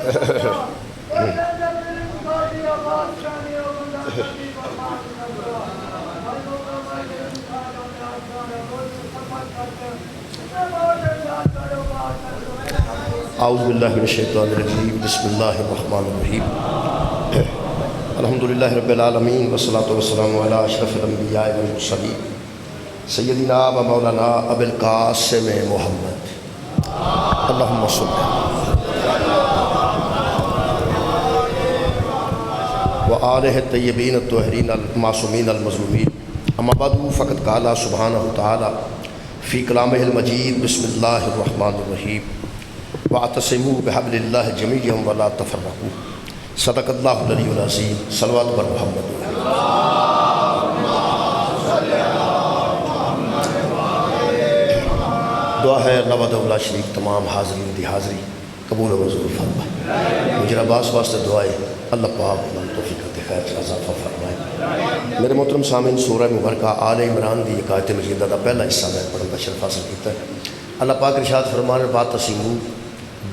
اعوذ باللہ من الشیطان الرجیم، بسم اللہ الرحمن الرحیم۔ الحمدللہ رب العالمین والصلاة والسلام علی اشرف الانبیاء والمرسلین سیدنا و مولانا ابی القاسم محمد اللہم صل وآلہ الطیبین الطاہرین المعصومین المظلومین۔ اما بعد فقد قال سبحانہ تعالی فی کلامہ المجید، بسم اللہ الرحمن الرحیم، وَاعْتَصِمُوا بِحَبْلِ اللَّهِ جَمِيعًا وَلَا تَفَرَّقُوا۔ صدق اللہ العلی العظیم۔ صلوات بر محمد۔ دعا ہے اللہ وحدہ لا شریک تمام حاضرین دی حاضری قبول و منظور فرمائے۔ مجھے عباس واسطے دعائے اللہ پاک من توفیق خیر کا اضافہ فرمائے۔ میرے محترم سامعین، سورہ مبارکہ آل عمران دی ایک آیت مجیدہ دا پہلا حصہ میں پڑھنے کا شرف حاصل کیتا ہے۔ اللہ پاک ارشاد فرمانے وَاعْتَصِمُوا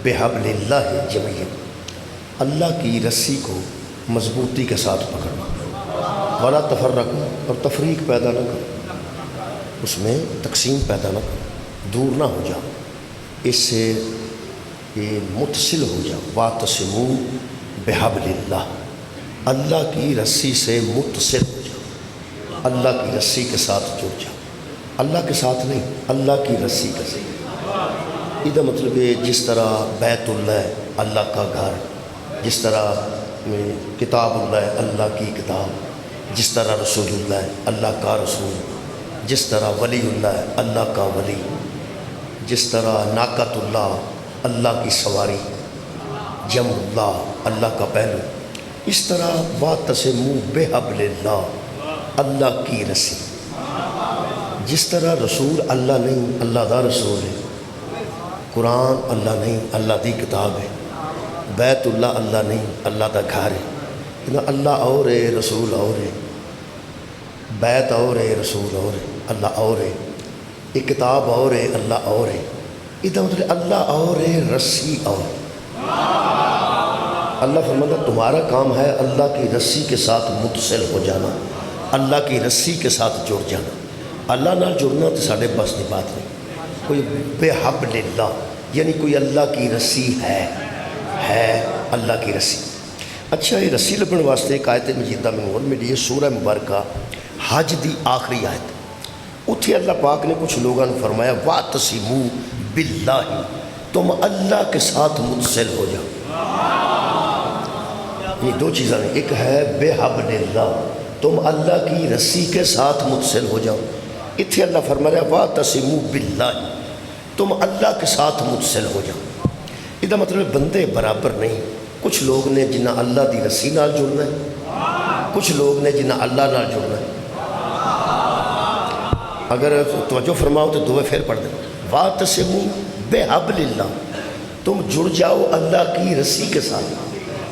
بِحَبْلِ اللَّهِ جَمِيعًا، اللہ کی رسی کو مضبوطی کے ساتھ پکڑنا، وَلَا تَفَرَّقُوا، اور تفریق پیدا نہ کرو، اس میں تقسیم پیدا نہ کرو، دور نہ ہو جاؤ، اس سے یہ متصل ہو جاؤ۔ وَاعْتَصِمُوا بِحَبْلِ اللَّهِ، اللہ کی رسی سے متصل ہو جاؤ، اللہ کی رسی کے ساتھ جڑ جاؤ، اللہ کے ساتھ نہیں، اللہ کی رسی کے ساتھ۔ یہ مطلب ہے جس طرح بیت اللہ اللہ کا گھر، جس طرح کتاب اللہ اللہ کی کتاب، جس طرح رسول اللہ اللہ کا رسول، جس طرح ولی اللہ اللہ کا ولی، جس طرح ناقۃ اللہ اللہ کی سواری، جم اللہ اللہ کا پہلو، اس طرح وَاعْتَصِمُوا بِحَبْلِ اللَّهِ، اللہ کی رسی۔ جس طرح رسول اللہ نہیں اللہ دا رسول ہے، قرآن اللہ نہیں اللہ دی کتاب ہے، بیت اللہ اللہ نہیں اللہ دا گھر ہے، اللہ اور ہے رسول اور ہے، بیت اور ہے رسول اور ہے، اللہ اور ہے، ایک کتاب اور ہے اللہ اور ہے، ادھر مطلب اللہ اور ہے رسی اور۔ اللہ فرماتا ہے تمہارا کام ہے اللہ کی رسی کے ساتھ متصل ہو جانا، اللہ کی رسی کے ساتھ جڑ جانا۔ اللہ نال جڑنا تو ساڑھے بس کی بات نہیں، کوئی بِحَبْلِ اللَّهِ یعنی کوئی اللہ کی رسی ہے اللہ کی رسی۔ اچھا، یہ رسی لبن واسطے ایک آیت مجیدہ میں اور ملی ہے، سورہ مبارکہ حج دی آخری آیت۔ اتھے اللہ پاک نے کچھ لوگوں نے فرمایا وَاعْتَصِمُوا بِاللَّهِ، تم اللہ کے ساتھ متصل ہو جاؤ۔ یہ دو چیزیں ہیں، ایک ہے بِحَبْلِ اللَّهِ، تم اللہ کی رسی کے ساتھ متصل ہو جاؤ۔ اتھے اللہ فرمایا وَاعْتَصِمُوا بِاللَّهِ، تم اللہ کے ساتھ متصل ہو جاؤ۔ یہ مطلب بندے برابر نہیں، کچھ لوگ نے جنہ اللہ دی رسی نال جڑنا ہے، کچھ لوگ نے جنہ اللہ نال جڑنا ہے۔ اگر توجہ فرماؤ تو دعوے پھر پڑھ دیں، وَاعْتَصِمُوا بِحَبْلِ اللَّهِ، تم جڑ جاؤ اللہ کی رسی کے ساتھ۔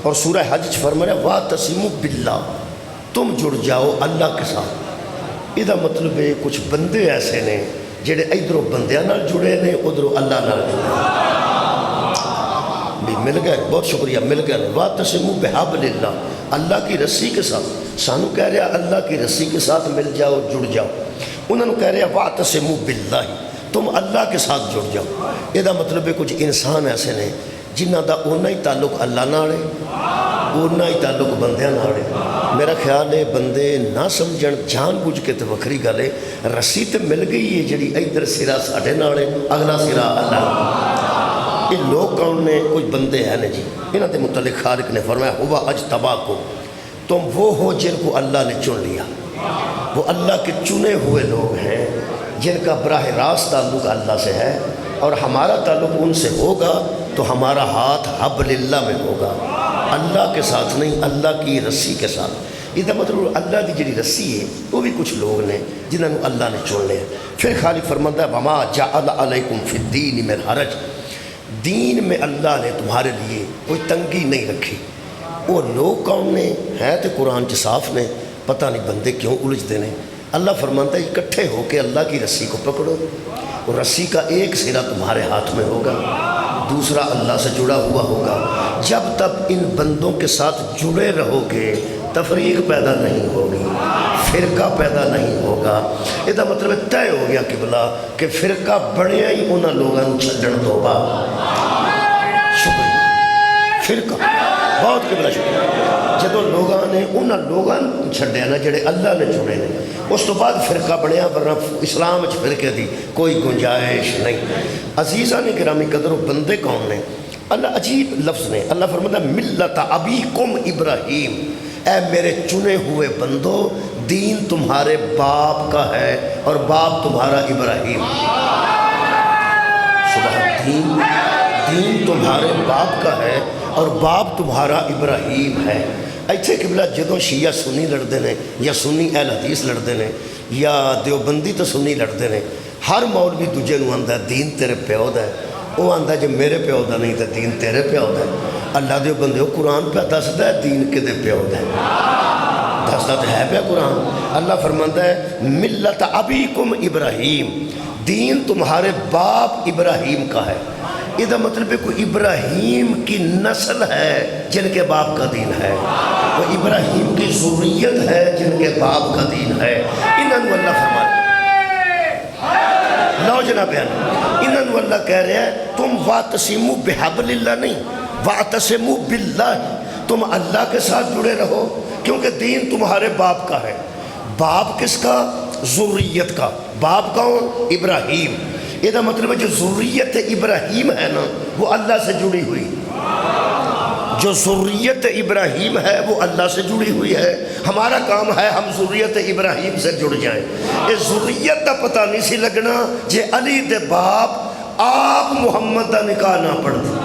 اور سورہ حج فرمایا وَاعْتَصِمُوا بِاللَّهِ، تم جڑ جاؤ اللہ کے ساتھ۔ یہ مطلب ہے کچھ بندے ایسے نے جڑے ادھروں بندیاں نال جڑے نے، ادھروں اللہ نال جڑے بھی مل گئے۔ بہت شکریہ، مل گئے۔ وَاعْتَصِمُوا بِحَبْلِ اللَّهِ، اللہ کی رسی کے ساتھ۔ سانو کہہ رہا اللہ کی رسی کے ساتھ مل جاؤ، جڑ جاؤ۔ انہوں نے کہہ رہا وَاعْتَصِمُوا بِاللَّهِ، تم اللہ کے ساتھ جڑ جاؤ۔ یہ مطلب ہے کچھ انسان ایسے نے جنہ دا اونا ہی تعلق اللہ نال ہے، اونا ہی تعلق بندیاں نال ہے۔ میرا خیال ہے بندے نہ سمجھن جان بوجھ کے تو وکری گل ہے، رسی تو مل گئی ہے جڑی ادھر سرا ساڈے نال ہے، اگلا سرا اللہ۔ یہ لوگ کون نے؟ کچھ بندے ہیں جی، انہاں دے متعلق خالق نے فرمایا ہوا اجتباکم، تم وہ ہو جن کو اللہ نے چن لیا، وہ اللہ کے چنے ہوئے لوگ ہیں جن کا براہ راست تعلق اللہ سے ہے، اور ہمارا تعلق ان سے ہوگا تو ہمارا ہاتھ حبل اللہ میں ہوگا، اللہ کے ساتھ نہیں، اللہ کی رسی کے ساتھ۔ یہ مطلب اللہ کی جڑی رسی ہے وہ بھی کچھ لوگ نے جنہوں نے اللہ نے چن لیا۔ پھر خالق فرماتا ہے وَمَا جَعَلَ عَلَيْكُمْ فِي الدِّينِ مِنْ حَرَجٍ، دین میں اللہ نے تمہارے لیے کوئی تنگی نہیں رکھی۔ وہ لوگ کون نے؟ ہے تو قرآن چ صاف نے، پتہ نہیں بندے کیوں الجھتے ہیں۔ اللہ فرماتا ہے اکٹھے ہو کے اللہ کی رسی کو پکڑو، اور رسی کا ایک سرا تمہارے ہاتھ میں ہوگا، دوسرا اللہ سے جڑا ہوا ہوگا. جب تک ان بندوں کے ساتھ جڑے رہو گے تفریق پیدا نہیں ہوگی، فرقہ پیدا نہیں ہوگا. یہ مطلب طے ہو گیا قبلہ کہ فرقہ بڑھیا ہی انہاں لوگوں کو چھڈن تو بعد. شکریہ. فرقہ بہت قبلہ شکریہ. جدو لوگوں نے انہاں لوگوں چھڈیا نا جڑے اللہ نے چنے نے، اس تو بعد فرقہ بنیا، ورنہ اسلام وچ فرقے دی کوئی گنجائش نہیں. عزیزاں نے گرامی قدر بندے کون نے؟ اللہ عجیب لفظ نے. اللہ فرماتا ملت ابیکم ابراہیم، اے میرے چنے ہوئے بندو دین تمہارے باپ کا ہے اور باپ تمہارا ابراہیم. سبحان. دین تمہارے باپ کا ہے اور باپ تمہارا ابراہیم ہے. ایتھے قبلہ جدوں شیعہ سنی لڑتے ہیں یا سنی اہل حدیث لڑتے ہیں یا دیوبندی تو سنی لڑتے ہیں، ہر مولوی دوجے نو آندا دین تیرے پیو دا ہے. وہ آندا جے میرے پیو دا نہیں تو دین تیرے پیو دا ہے. اللہ دے بندے قرآن پہ دسدا ہے دین کدے پیو دا ہے؟ دسدا تو ہے پیا قرآن. اللہ فرماندا ہے ملت ابیکم ابراہیم، دین تمہارے باپ ابراہیم کا ہے. یہ مطلب ہے کوئی ابراہیم کی نسل ہے جن کے باپ کا دین ہے، وہ ابراہیم کی ذریت ہے جن کے باپ کا دین ہے. انہوں اللہ فرماتا لو جناب انہوں اللہ کہہ رہے ہیں تم واعتصموا بحبل اللہ نہیں، واعتصموا باللہ، تم اللہ کے ساتھ جڑے رہو کیونکہ دین تمہارے باپ کا ہے. باپ کس کا؟ ذریت کا. باپ کون؟ ابراہیم. یہ مطلب ہے جو ذریت ابراہیم ہے نا وہ اللہ سے جڑی ہوئی، جو ذریت ابراہیم ہے وہ اللہ سے جڑی ہوئی ہے. ہمارا کام ہے ہم ذریت ابراہیم سے جڑ جائیں. یہ ذریت کا پتہ نہیں سی لگنا جے علی دے باپ آپ محمد دا نکاح نہ پڑھ دی.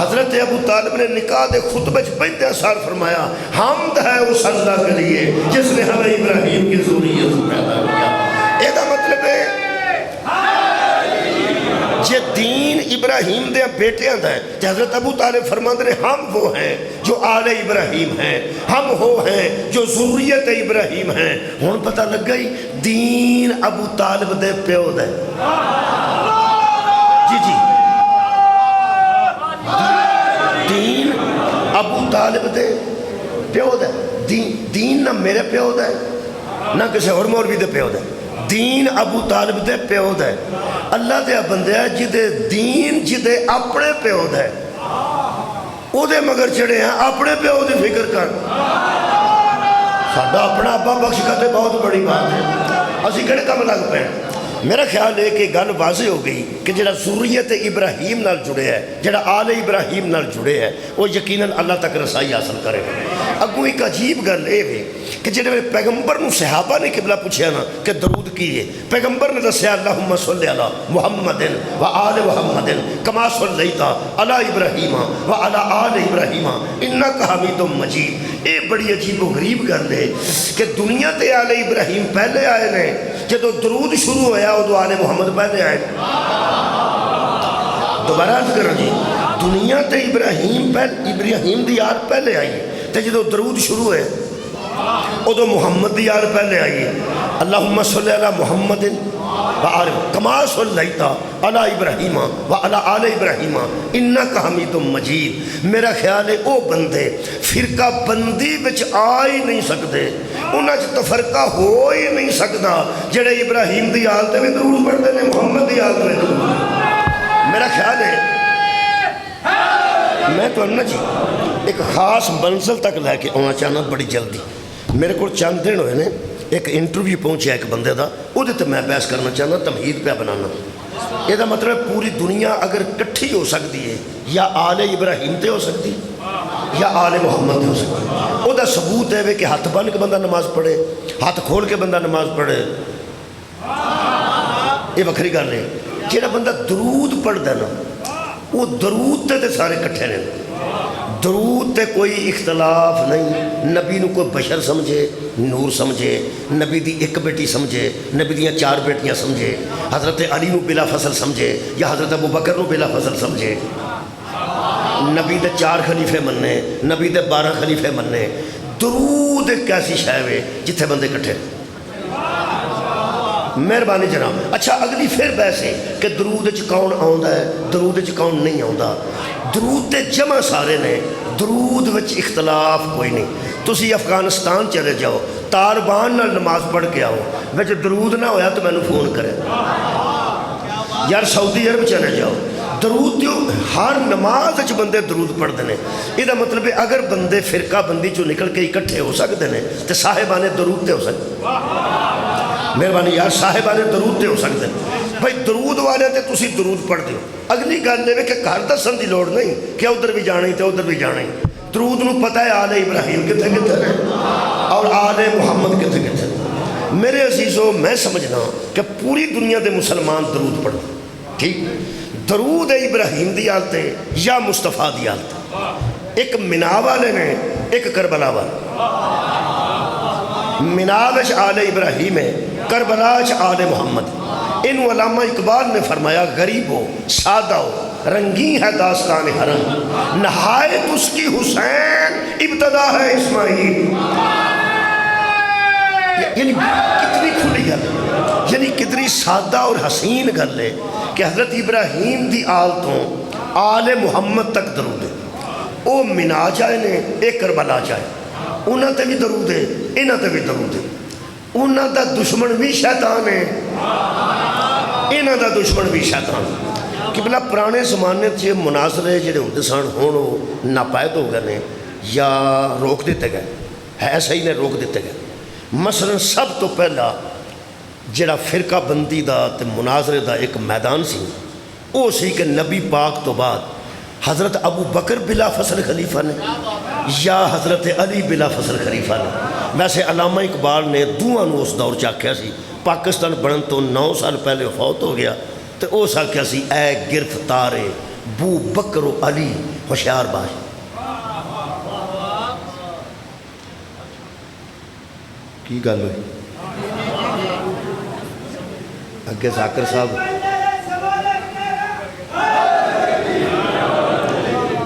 حضرت ابو طالب نے نکاح دے خطبے پہلے اثار فرمایا حمد ہے اس اللہ کے لیے جس نے ہمیں ابراہیم کی ذریت سے پیدا کیا. یہ مطلب ہے جے دین ابراہیم دے بیٹیاں دا ہے. حضرت ابو طالب فرماتے ہیں ہم وہ ہیں جو آل ابراہیم ہیں، ہم وہ ہیں جو ذریت ابراہیم ہیں. ہون پتہ لگ گئی دین ابو طالب دے پیو دے. جی جی دین ابو طالب دے پیو دے. دین نہ میرے پیو دے نہ کسی اور مولوی دے پیو دے. دین ابو طالب دے پیو دے. اللہ دے بندے جدے دین جدے اپنے پیو دے او دے مگر چڑے ہیں اپنے پیو دے فکر کر. ساڈا اپنا ابا بخش کرتے بہت بڑی بات ہے. اسی کہڑے کم لگ پے. میرا خیال ہے کہ گل واضح ہو گئی کہ جڑا ذریت ابراہیم نال جڑے ہے، جڑا آل ابراہیم نال جڑے ہے وہ یقیناً اللہ تک رسائی حاصل کرے گا. اگوں ایک عجیب گل یہ ہے کہ جڑے پیغمبر نو صحابہ نے قبلہ پوچھیا نا کہ درود کی ہے، پیغمبر نے دسیا اللہم صلی علی محمد و آل محمد کما صلیت علی ابراہیم و علی آل ابراہیم انک حمید مجید. یہ بڑی عجیب و غریب گل ہے کہ دنیا تے آل ابراہیم پہلے آئے نے، جدو درود شروع ہویا ادو آل محمد پہلے آئے. دوبارہ عرض کریں جی دنیا تے ابراہیم دی یاد پہلے آئی تے جدو درود شروع ہوئے ادو محمد دی یاد پہلے آئی. اللہم صلی علی محمد و آل کما صلیت علی ابراہیم و علی آل ابراہیم انک حمید مجید. میرا خیال ہے او بندے فرقہ بندی بچ آ ہی نہیں سکتے، انہاں چ تفرقہ ہو ہی نہیں سکتا جڑے ابراہیم دی آل تے بھی درود پڑھتے ہیں محمد دی آل تے درود. میرا خیال ہے میں تو انہا جی ایک خاص منزل تک لے کے آنا چاہنا بڑی جلدی. میرے کو چند دن ہوئے نے ایک انٹرویو پہنچیا ایک بندے دا وہ دیتے میں بحث کرنا چاہنا تمہید پہ بنانا. یہ دا مطلب پوری دنیا اگر کٹھی ہو سکتی ہے یا آل ابراہیم تے ہو سکتی یا آل محمد تے ہو سکتی. وہ دا ثبوت ہے کہ ہاتھ بن کے بندہ نماز پڑھے، ہاتھ کھول کے بندہ نماز پڑھے، یہ بکھری گل ہے. جیڑا بندہ درود پڑھ دے نا وہ درود تے سارے کٹھے نے. درود تے کوئی اختلاف نہیں. نبی نو کوئی بشر سمجھے، نور سمجھے، نبی دی ایک بیٹی سمجھے، نبی دیاں 4 بیٹیاں سمجھے، حضرت علی نو بلا فصل سمجھے یا حضرت ابو بکر نو بلا فصل سمجھے، نبی دے 4 خلیفے مننے، نبی دے 12 خلیفے مننے. درود ایک ایسی شے ہے جتھے بندے کٹھے. مہربانی جناب. اچھا اگلی پھر بحث ہے کہ درود وچ کون آوندا ہے, درود وچ کون نہیں آوندا. درود تے جمع سارے نے, درود وچ اختلاف کوئی نہیں. تسی افغانستان چلے جاؤ, طالبان نال نماز پڑھ کے آؤ, وچ درود نہ ہویا تو مینوں فون کرے. یار سعودی عرب چلے جاؤ, درود دیو ہر نماز وچ بندے درود پڑھتے ہیں. یہ مطلب ہے اگر بندے فرقہ بندی چوں نکل کے اکٹھے ہو سکتے ہیں تو صاحبان درود تے ہو سکتے. مہربانی یار صاحبان درود تے ہو سکتے ہیں. بھائی درود والے تے تسی درود پڑھ دیو. اگلی گل یہ کہ گھر دسن دی لوڑ نہیں کہ ادھر بھی جانا ہی تے ادھر بھی جانا ہی. درود نو پتہ ہے آل ابراہیم کتنے کتنے ہیں اور آل محمد کتنے کتنے. میرے عزیزو میں سمجھنا کہ پوری دنیا دے مسلمان درود پڑھو. ٹھیک, درود ابراہیم دی حالت ہے یا مصطفیٰ دی حالت ہے. ایک منا والے نے, ایک کربلا والے. منا وچ آل ابراہیم ہے, کربلا وچ آل محمد. انہوں علامہ اقبال نے فرمایا غریب ہو, سادہ ہو, رنگین ہے داستان حرم, نہایت اس کی حسین ابتدا ہے اسماعیل. یعنی کتنی کھلی گل, یعنی کتنی سادہ اور حسین گل ہے کہ حضرت ابراہیم دی آل تو آل محمد تک درود ہے. او منا چاہے نے, ایک کربلا چاہے, انہاں تے بھی درود ہے, انہاں تے بھی درود ہے. انہاں دا دشمن بھی شیطان ہے, انہاں دا دشمن بھی شیطان. کہ بلا پرانے زمانے سے مناظرے جڑے ہوندے سن ہن وہ ناپید ہو گئے یا روک دیتے گئے, ہے صحیح نے روک دیتے گئے. مثلا سب تو پہلا جڑا فرقہ بندی دا تے مناظرے دا ایک میدان سی, وہ سی کہ نبی پاک تو بعد حضرت ابو بکر بلا فصل خلیفہ نے یا حضرت علی بلا فصل خلیفہ نے. ویسے علامہ اقبال نے دوہاں نو اس دور چاکیا سی. پاکستان بنن تو 9 سال پہلے فوت ہو گیا تو او ساکیا سی اے گرفتار بو بکر و علی ہوشیار باش. کی گل ہوئی اگے ذاکر صاحب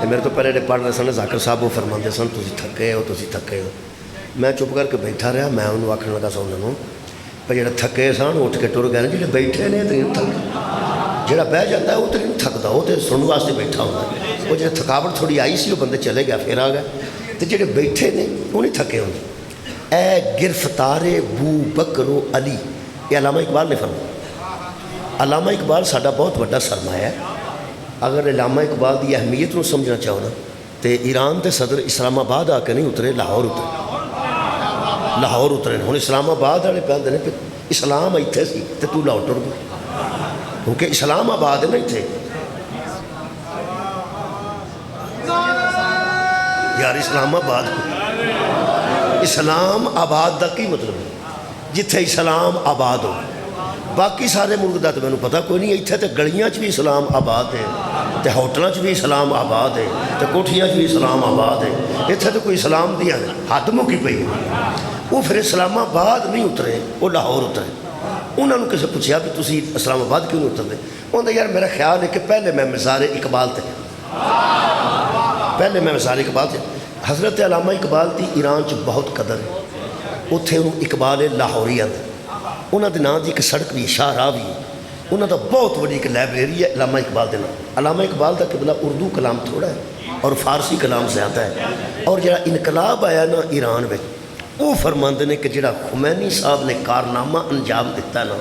میرے تو پہلے پڑھ رہے سن. ذاکر صاحب وہ فرماندے سن تسی تھکے ہو, تسی تھکے ہو. میں چپ کر کے بیٹھا رہا. میں انہوں آکھنے لگا سا انہوں پر جڑے تھکے سن اٹھ کے ٹر گئے, جڑے بیٹھے نے تو نہیں تھک, جڑا بہ جاتا ہے وہ تو نہیں تھکتا, وہ تو سننے واسطے بیٹھا ہوتا ہے. وہ جڑے تھکاوٹ تھوڑی آئی سی وہ بندے چلے گیا پھر آ گئے, تو جڑے بیٹھے نے وہ نہیں تھکے ہوتے. اے گرفتار بو بکر و علی, یہ علامہ اقبال نے فرمایا. علامہ اقبال ساڈا بہت بڑا سرمایہ ہے. اگر علامہ اقبال دی اہمیت نو سمجھنا چاہو نا تو ایران دے صدر اسلام آباد آ کے نہیں اترے, لاہور اترے. لاہور اترے ہوں اسلام آباد والے پہنتے ہیں کہ اسلام اتنے سی تو تو لاہور ٹر گیا, کیونکہ اسلام آباد ہے نا اتنے. یار اسلام آباد, اسلام آباد دا کی مطلب ہے جتھے اسلام آباد ہو. باقی سارے ملک دا تو میں نے پتا کوئی نہیں. اتنے تو گلیاں چ بھی اسلام آباد ہے, تو ہوٹلوں چ بھی اسلام آباد ہے, تو کوٹھیاں چ بھی اسلام آباد ہے. اتنے تو کوئی اسلام دی حد مکی پئی. وہ پھر اسلام آباد نہیں اترے, وہ لاہور اترے. انہوں نے کسی پوچھا بھی تسی اسلام آباد کیوں نہیں اترتے؟ انہوں نے یار میرا خیال ہے کہ پہلے میں مزار اقبال تھے, پہلے میں مزار اقبال تھے. حضرت علامہ اقبال دی ایران چ بہت قدر ہے. اتنے انہوں اقبال لاہوری آتے, انہوں نے نام دی ایک سڑک بھی شاہراہ بھی, انہوں دا بہت بڑی ایک لائبریری ہے علامہ اقبال دے نام. علامہ اقبال دا قبلہ اردو کلام تھوڑا ہے اور فارسی کلام زیادہ ہے. اور جڑا انقلاب آیا نا ایران میں, وہ فرماندے نے کہ جڑا خمینی صاحب نے کارنامہ انجام دیتا ہے نا,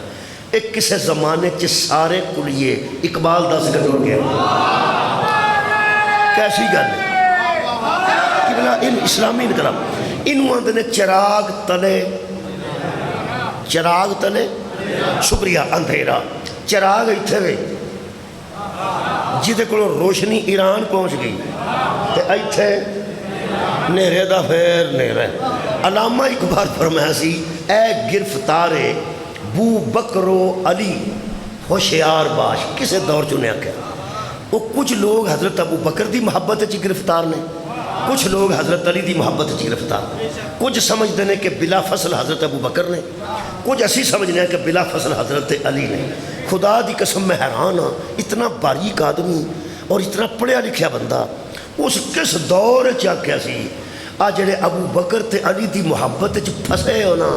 ایک کسے زمانے چ سارے کلیے اقبال دا ذکر ہو گیا. کیسی گل ہے ان اسلامی انقلاب. انہوں آندے نے چراغ تلے, چراغ تلے شکریہ اندھیرا. چراغ اتھے وے جہدے کولوں روشنی ایران پہنچ گئی, تے اتھے نیرے دا پھر نیرے. علامہ اقبال فرمایا سی اے گرفتار بو بکر و علی ہوشیار باش. کسے دور چنے آکھیا وہ کچھ لوگ حضرت ابو بکر دی محبت چ گرفتار نے, کچھ لوگ حضرت علی دی محبت چ گرفتار. کچھ سمجھتے ہیں کہ بلا فصل حضرت ابو بکر نے, کچھ اسی سمجھتے ہیں کہ بلا فصل حضرت علی نے. خدا دی قسم میں حیران ہاں, اتنا باریک آدمی اور اتنا پڑھیا لکھیا بندہ اس کس دور چاکیا سی. آ جڑے ابو بکر تے علی دی محبت چ پھسے ہو نا,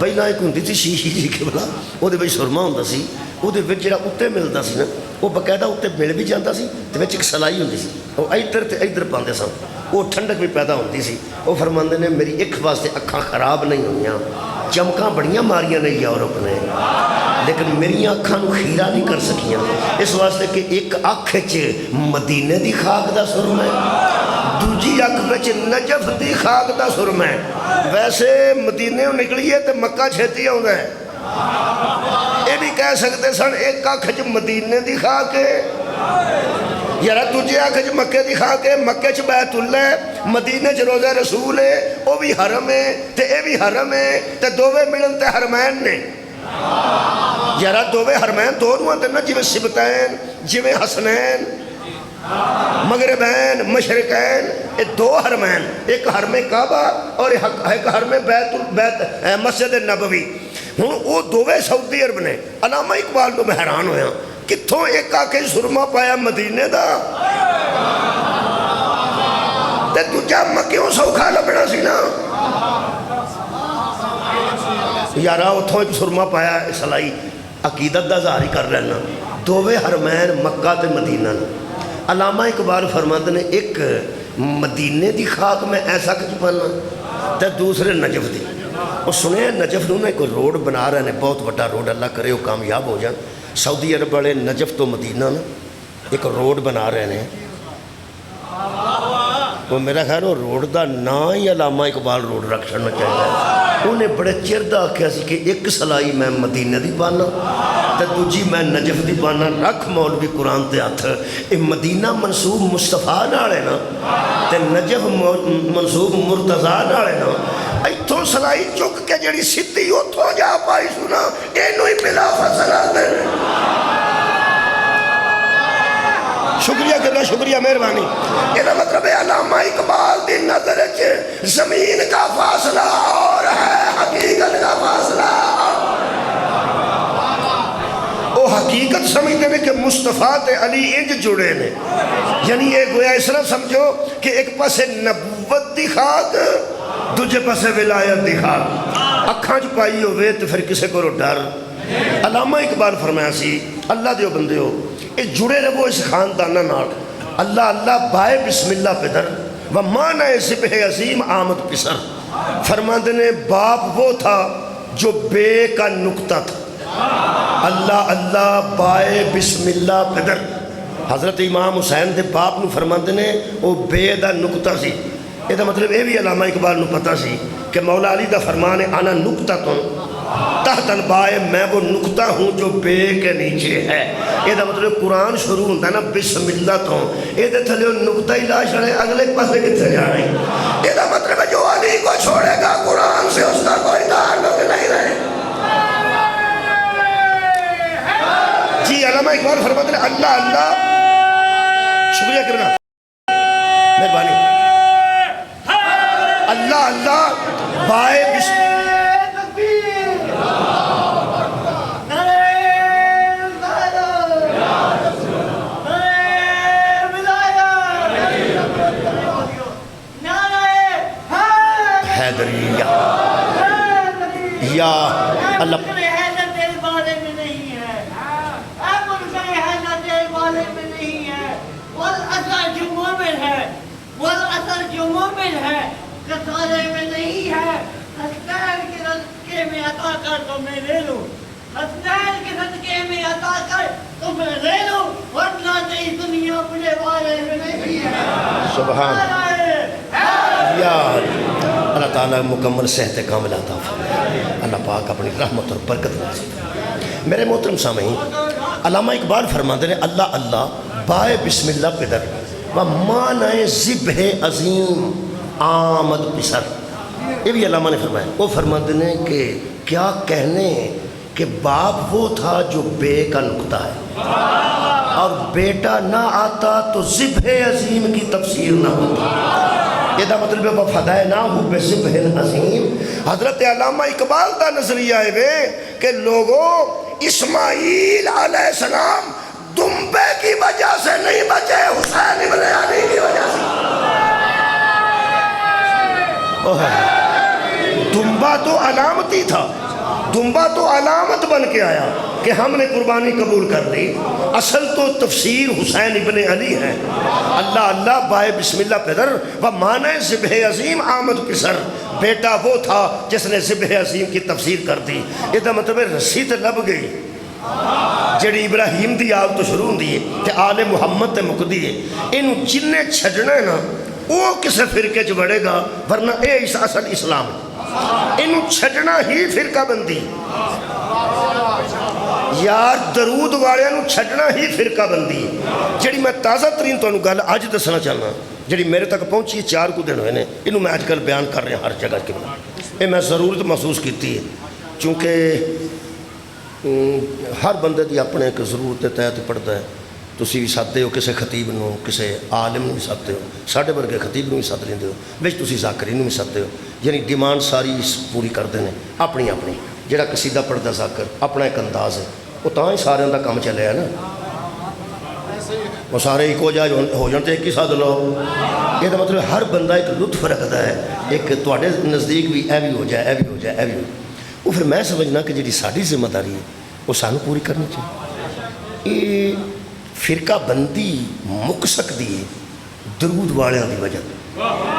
پہلا ایک ہوندی سی شیشی جی قبلہ وہ سرما ہوندا سی وہ جڑا اتنے ملتا سی نا وہ باقاعدہ اتنے مل بھی جاتا سی تو ایک سلائی ہوندی سی وہ ادھر تے ادھر پاندے سن وہ ٹھنڈک بھی پیدا ہوتی سی وہ فرماندے نے میری ایک واسطے اکھاں خراب نہیں ہوئیاں چمکاں بڑیاں ماریاں نے یورپ نے لیکن میری اکھاں نو خیرہ نہیں کر سکیاں اس واسطے کہ ایک اکھ چ مدینے دی خاک دا سرما ہے دوجی اکھ وچ نجف دی خاک دا سرما ہے ویسے مدینے نکلیے تے مکہ چھتی آوندا ہے یہ بھی کہہ سکتے سن ایک اکھ چ مدینے دی خاک ہے یارا دوجے اکھ چ مکے دی خاک ہے مکے چ بیت اللہ ہے مدینے چ روضہ رسول ہے وہ بھی حرم ہے تے اے بھی حرم ہے تے دوویں ملن تے حرمین نے یارا دوویں حرمین دونوں تے نا جویں سبتین جویں حسنین مغربین مشرقین یہ دو حرمین ایک حرم کعبہ اور ایک حرم بیت مسجد نبوی ہوں وہ دوویں سعودی عرب نے علامہ اقبال تو میں حیران ہویا کتھوں ایک آکے سرما پایا مدینے دا تے دوجا مکیوں سوکھا لبنا سی نا یارا اتھوں ایک سرما پایا سلائی عقیدت دا ظاہری کر لینا دوویں حرمین مکہ تے مدینہ علامہ اقبال فرماتے نے ایک مدینے دی خاک میں ایسا کچھ پانا تے دوسرے نجف دی اور سنے نجف نے کوئی روڈ بنا رہے ہیں بہت بڑا روڈ اللہ کرے وہ کامیاب ہو جائیں سعودی عرب والے نجف تو مدینہ نا ایک روڈ بنا رہے ہیں وہ میرا خیال وہ روڈ دا نا ہی علامہ اقبال روڈ رکھ چھڑنا چاہیے انہیں بڑے چردہ آکھیا سی کہ ایک سلائی میں مدینہ دی پانا تے دوجی میں نجف دی پانا رکھ مولوی قرآن تے ہاتھ اے مدینہ منصوب مصطفیٰ نالے نا تے نجف منصوب مرتضیٰ نالے نا ایتھوں سلائی چک کے جڑی سدھی اتھوں جا پائی سنا اینو ہی ملا فصلہ دے شکریہ کرنا شکریہ مہربانی یہ مطلب ہے علامہ اقبال دی نظر زمین کا فاصلہ اور ہے حقیقت کا فاصلہ وہ حقیقت سمجھتے ہیں کہ مصطفیٰ تے علی انج جڑے نے یعنی یہ گویا اس طرح سمجھو کہ ایک پاسے نبوت دی خاک دوجے پاسے ولایت دی خاک اکھاں چ پائی ہوئے تو پھر کسے کو ڈر علامہ اقبال فرمایا سی اللہ دیو بندے ہو اے جڑے رہو اس خاندانہ نال اللہ اللہ بائے بسم اللہ پدر و معنی ذبح عظیم آمد پسر فرماندے نے باپ وہ تھا جو بے کا نکتہ تھا اللہ اللہ بائے بسم اللہ پدر حضرت امام حسین دے باپ نو فرماندے نے وہ بے دا نکتہ سی یہ دا مطلب یہ بھی علامہ اقبال نو پتہ سی کہ مولا علی دا فرمان ہے آنا نکتہ تو تحت البائے میں وہ نکتہ ہوں جو بے کے نیچے ہے یہ دا مطلب قرآن شروع ہوتا ہے نا بسم اللہ تو یہ دا تھلے نکتہ ہی لا چھڑے اگلے پاسے کتنے جا رہے ہیں یہ دا مطلب ہے جو علی کو چھوڑے گا قرآن سے اس کا کوئی تعلق نہیں رہے جی علامہ اقبال فرماتے ہیں اللہ اللہ شکریہ کرنا مہربانی اللہ اللہ بائے بسم حیدریہ یا اللہ والأثر جو مومن ہے کسارے میں نہیں ہے حسنین کے صدقے میں عطا کر تو میں لے لوں حسنین کے صدقے میں عطا کر تو میں لے لوں ورنہ تیری دنیا مجھے والے میں نہیں ہے سبحان یا اللہ تعالیٰ مکمل صحت کامل عطا فرمائے اللہ پاک اپنی رحمت اور برکت نازل فرمائے میرے محترم سامعین علامہ اقبال فرماتے ہیں اللہ اللہ بائے بسم اللہ پدر و معنی ذبح عظیم آمد پسر یہ بھی علامہ نے فرمایا وہ فرماتے ہیں کہ کیا کہنے کہ باپ وہ تھا جو بے کا نکتہ ہے اور بیٹا نہ آتا تو ذبح عظیم کی تفسیر نہ ہوتی یہ دا مطلب ہے وفدائے نہ ہو بے ذبح عظیم حضرت علامہ اقبال دا نظریہ ہے کہ لوگوں اسماعیل علیہ السلام دمبے کی وجہ سے نہیں بچے حسین ابن علی کی وجہ سے دمبا تو علامتی تھا دمبا تو علامت بن کے آیا کہ ہم نے قربانی قبول کر لی، اصل تو تفسیر حسین ابن علی ہے۔ اللہ اللہ بائے بسم اللہ پدر و معنی ذبح عظیم آمد پسر، بیٹا وہ تھا جس نے ذبح عظیم کی تفسیر کر دی۔ یہ مطلب رسی تے لب گئی جڑی ابراہیم دی آل تو شروع ہوندی ہے تے آل محمد تے مکدی ہے، انہوں جننے چھڑنا ہے نا وہ کسے فرقے چ بڑھے گا، ورنہ اے اصل اسلام ہے، انہوں چھڑنا ہی فرقہ بندی۔ یار درود والے انہوں چھڑنا ہی فرقہ بندی جڑی میں تازہ ترین تو انہوں گل آج دسنا چاہنا جڑی میرے تک پہنچی ہے 4 کو دن ہوئے نے، انہوں میں آج کل بیان کر رہے ہیں ہر جگہ کے بنا، یہ میں ضرورت محسوس کیتی ہے چونکہ ہر بندے دی اپنے ایک ضرورت تحت پڑھتا ہے۔ تسی بھی سدتے ہو کسے خطیب نو، کسے عالم نو بھی سدتے ہو، ساڈے ورگے خطیب نو بھی سد لیندے ہو، وچ تسی ذاکری نو بھی سدتے ہو، یعنی ڈیمانڈ ساری پوری کرتے ہیں اپنی اپنی۔ جڑا قصیدہ پڑھدا ذاکر اپنا ایک انداز ہے، وہ تاں ہی سارے دا کام چلے ہے نا، وہ سارے ایکو جا ہو جانتے ایک ہی ساتھ لو۔ یہ تو مطلب ہر بندہ ایک لطف رکھتا ہے، ایک تواڈے نزدیک بھی اے بھی ہو جائے، اے بھی ہو جائے، اے بھی ہو جائے۔ وہ پھر میں سمجھنا کہ جی ساری ذمہ داری ہے وہ سانو پوری کرنی چاہیے۔ یہ فرقہ بندی مک سکتی ہے درود والیاں دی وجہ،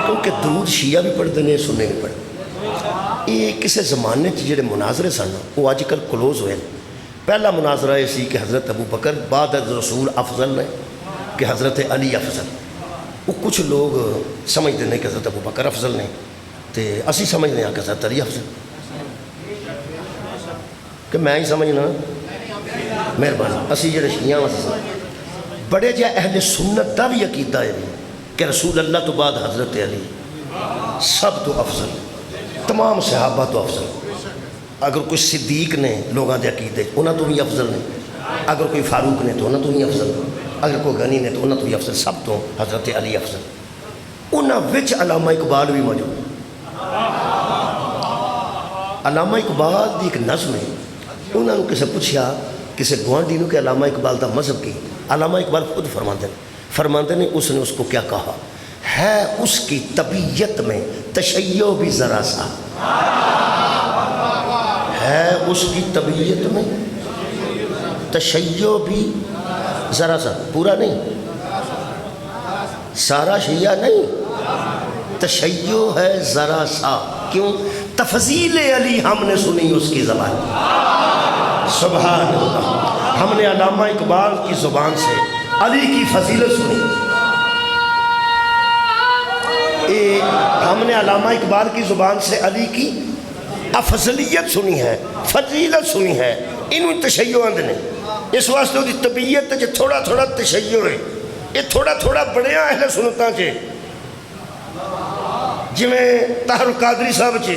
کیونکہ درود شیعہ بھی پڑھتے ہیں، سننے بھی پڑھتے۔ یہ کسی زمانے جڑے مناظرے سن وہ اج کل کلوز ہوئے۔ پہلا مناظرہ یہ سی کہ حضرت ابو بکر بعد رسول افضل نے کہ حضرت علی افضل۔ وہ کچھ لوگ سمجھتے ہیں کہ حضرت ابو بکر افضل نے، تو اسی سمجھتے ہیں کہ حضرت علی افضل، کہ میں ہی سمجھنا مہربانی۔ اسی جڑے شیعہ بڑے جا اہل سنت دا بھی عقیدہ ہے کہ رسول اللہ تو بعد حضرت علی سب تو افضل، تمام صحابہ تو افضل۔ اگر کوئی صدیق نے لوگاں دے عقیدے انہاں تو بھی افضل نے، اگر کوئی فاروق نے تو انہاں تو بھی افضل، اگر کوئی غنی نے تو انہاں تو بھی افضل، سب تو حضرت علی افضل۔ انہاں وچ علامہ اقبال بھی موجود۔ علامہ اقبال دی ایک نظم ہے، انہوں نے کسے پوچھا کسے گوانڈی نو کہ علامہ اقبال دا مذہب کی، علامہ اقبال خود فرماتے ہیں اس نے اس کو کیا کہا ہے، اس کی طبیعت میں تشیع بھی ذرا سا ہے، اس کی طبیعت میں تشیع بھی ذرا سا، پورا نہیں، سارا شیعہ نہیں، تشیع ہے ذرا سا۔ کیوں؟ تفضیل علی ہم نے سنی اس کی زبان، سبحان اللہ، ہم نے علامہ اقبال کی زبان سے علی کی فضیلت سنی۔ ہم نے علامہ اقبال کی زبان سے علی کی افضلیت سنی ہے، فضیلت سنی ہے، انہوں تشیع آندے نے۔ اس واسطے وہ طبیعت جو تھوڑا تھوڑا تشیع ہے، یہ تھوڑا تھوڑا بڑیاں اہل سنتاں چے، جویں طاہر القادری صاحب چے،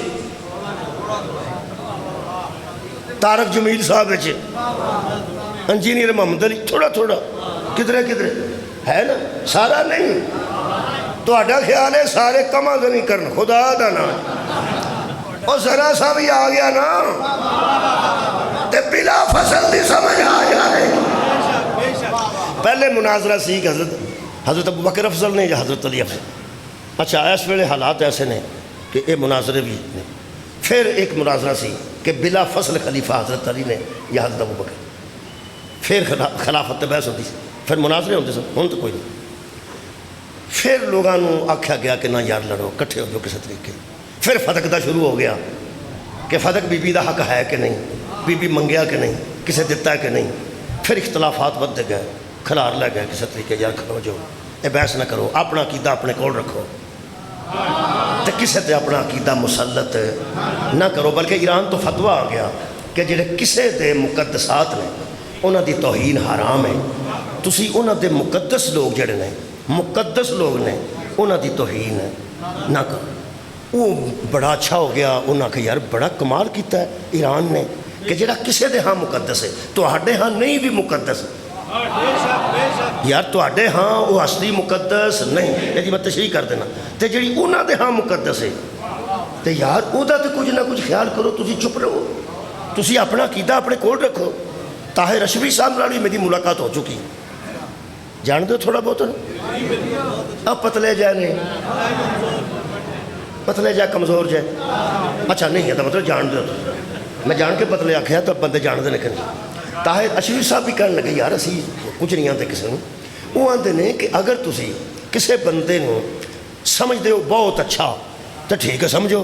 طارق جمیل صاحب چے، انجینئر محمد علی، تھوڑا تھوڑا کدھرے کدھرے ہے نا، سارا نہیں۔ تو اڈا خیال ہے سارے کما تو نہیں کرنا، خدا دا نا اور ذرا سا بھی آ گیا نا تے بلا فصل دی سمجھ آ جائے۔ پہلے مناظرہ سی کہ حضرت ابو بکر افضل نے یا حضرت علی افضل۔ اچھا اس ویلے حالات ایسے نے کہ یہ مناظرے بھی نے۔ پھر ایک مناظرہ سی کہ بلا فصل خلیفہ حضرت علی نے یا حضرت ابو بکر، پھر خلافت بحث ہوتی سی، پھر مناظرے ہوتے سن، ہوں تو کوئی نہیں۔ پھر لوگوں آکھا گیا کہ نہ یار لڑو، کٹھے ہو جو کسی طریقے۔ پھر فتق دا شروع ہو گیا کہ فتق بی بی دا حق ہے کہ نہیں، بی بی منگیا کہ نہیں، کسے دیتا ہے کہ نہیں۔ پھر اختلافات بدتے گئے، کھلار لے گئے کسی طریقے، یار کھلو جو اے بحث نہ کرو، اپنا عقیدہ اپنے کول رکھو، تے کسے تے اپنا عقیدہ مسلط نہ کرو۔ بلکہ ایران تو فتویٰ آ گیا کہ جڑے کسے دے مقدسات نے انہاں دی توہین حرام ہے، تسی انہاں دے مقدس لوگ جڑے نے، مقدس لوگ نے، انہاں دی توہین نہ کرو۔ وہ بڑا اچھا ہو گیا، انہاں کہ یار بڑا کمال کیتا ہے ایران نے کہ جڑا کسے دے ہاں مقدس ہے تو ہاڈے ہاں نہیں بھی مقدس ہے، یار تو آڈے ہاں وہ اصلی مقدس نہیں، یہ میں تشریح کر دینا، تے جڑی انہاں دے ہاں مقدس ہے تے یار او دا تے کچھ نہ کچھ خیال کرو، تسی چپ رہو، تسی اپنا عقیدہ اپنے کول رکھو۔ طاہر رشوی صاحب نال میری ملاقات ہو چکی، جان دو تھوڑا بہت اب پتلے جائے نہیں، پتلے جائے کمزور جائے، اچھا نہیں ہے تو مطلب جان دو، میں جان کے پتلے آخیا تو بندے جانتے ہیں کہ طاہر اشرف صاحب بھی کہنے لگے یار اسی کچھ نہیں آتے کسی کو وہ آتے ہیں کہ اگر تسی کسی بندے نو سمجھتے ہو بہت اچھا تو ٹھیک ہے سمجھو،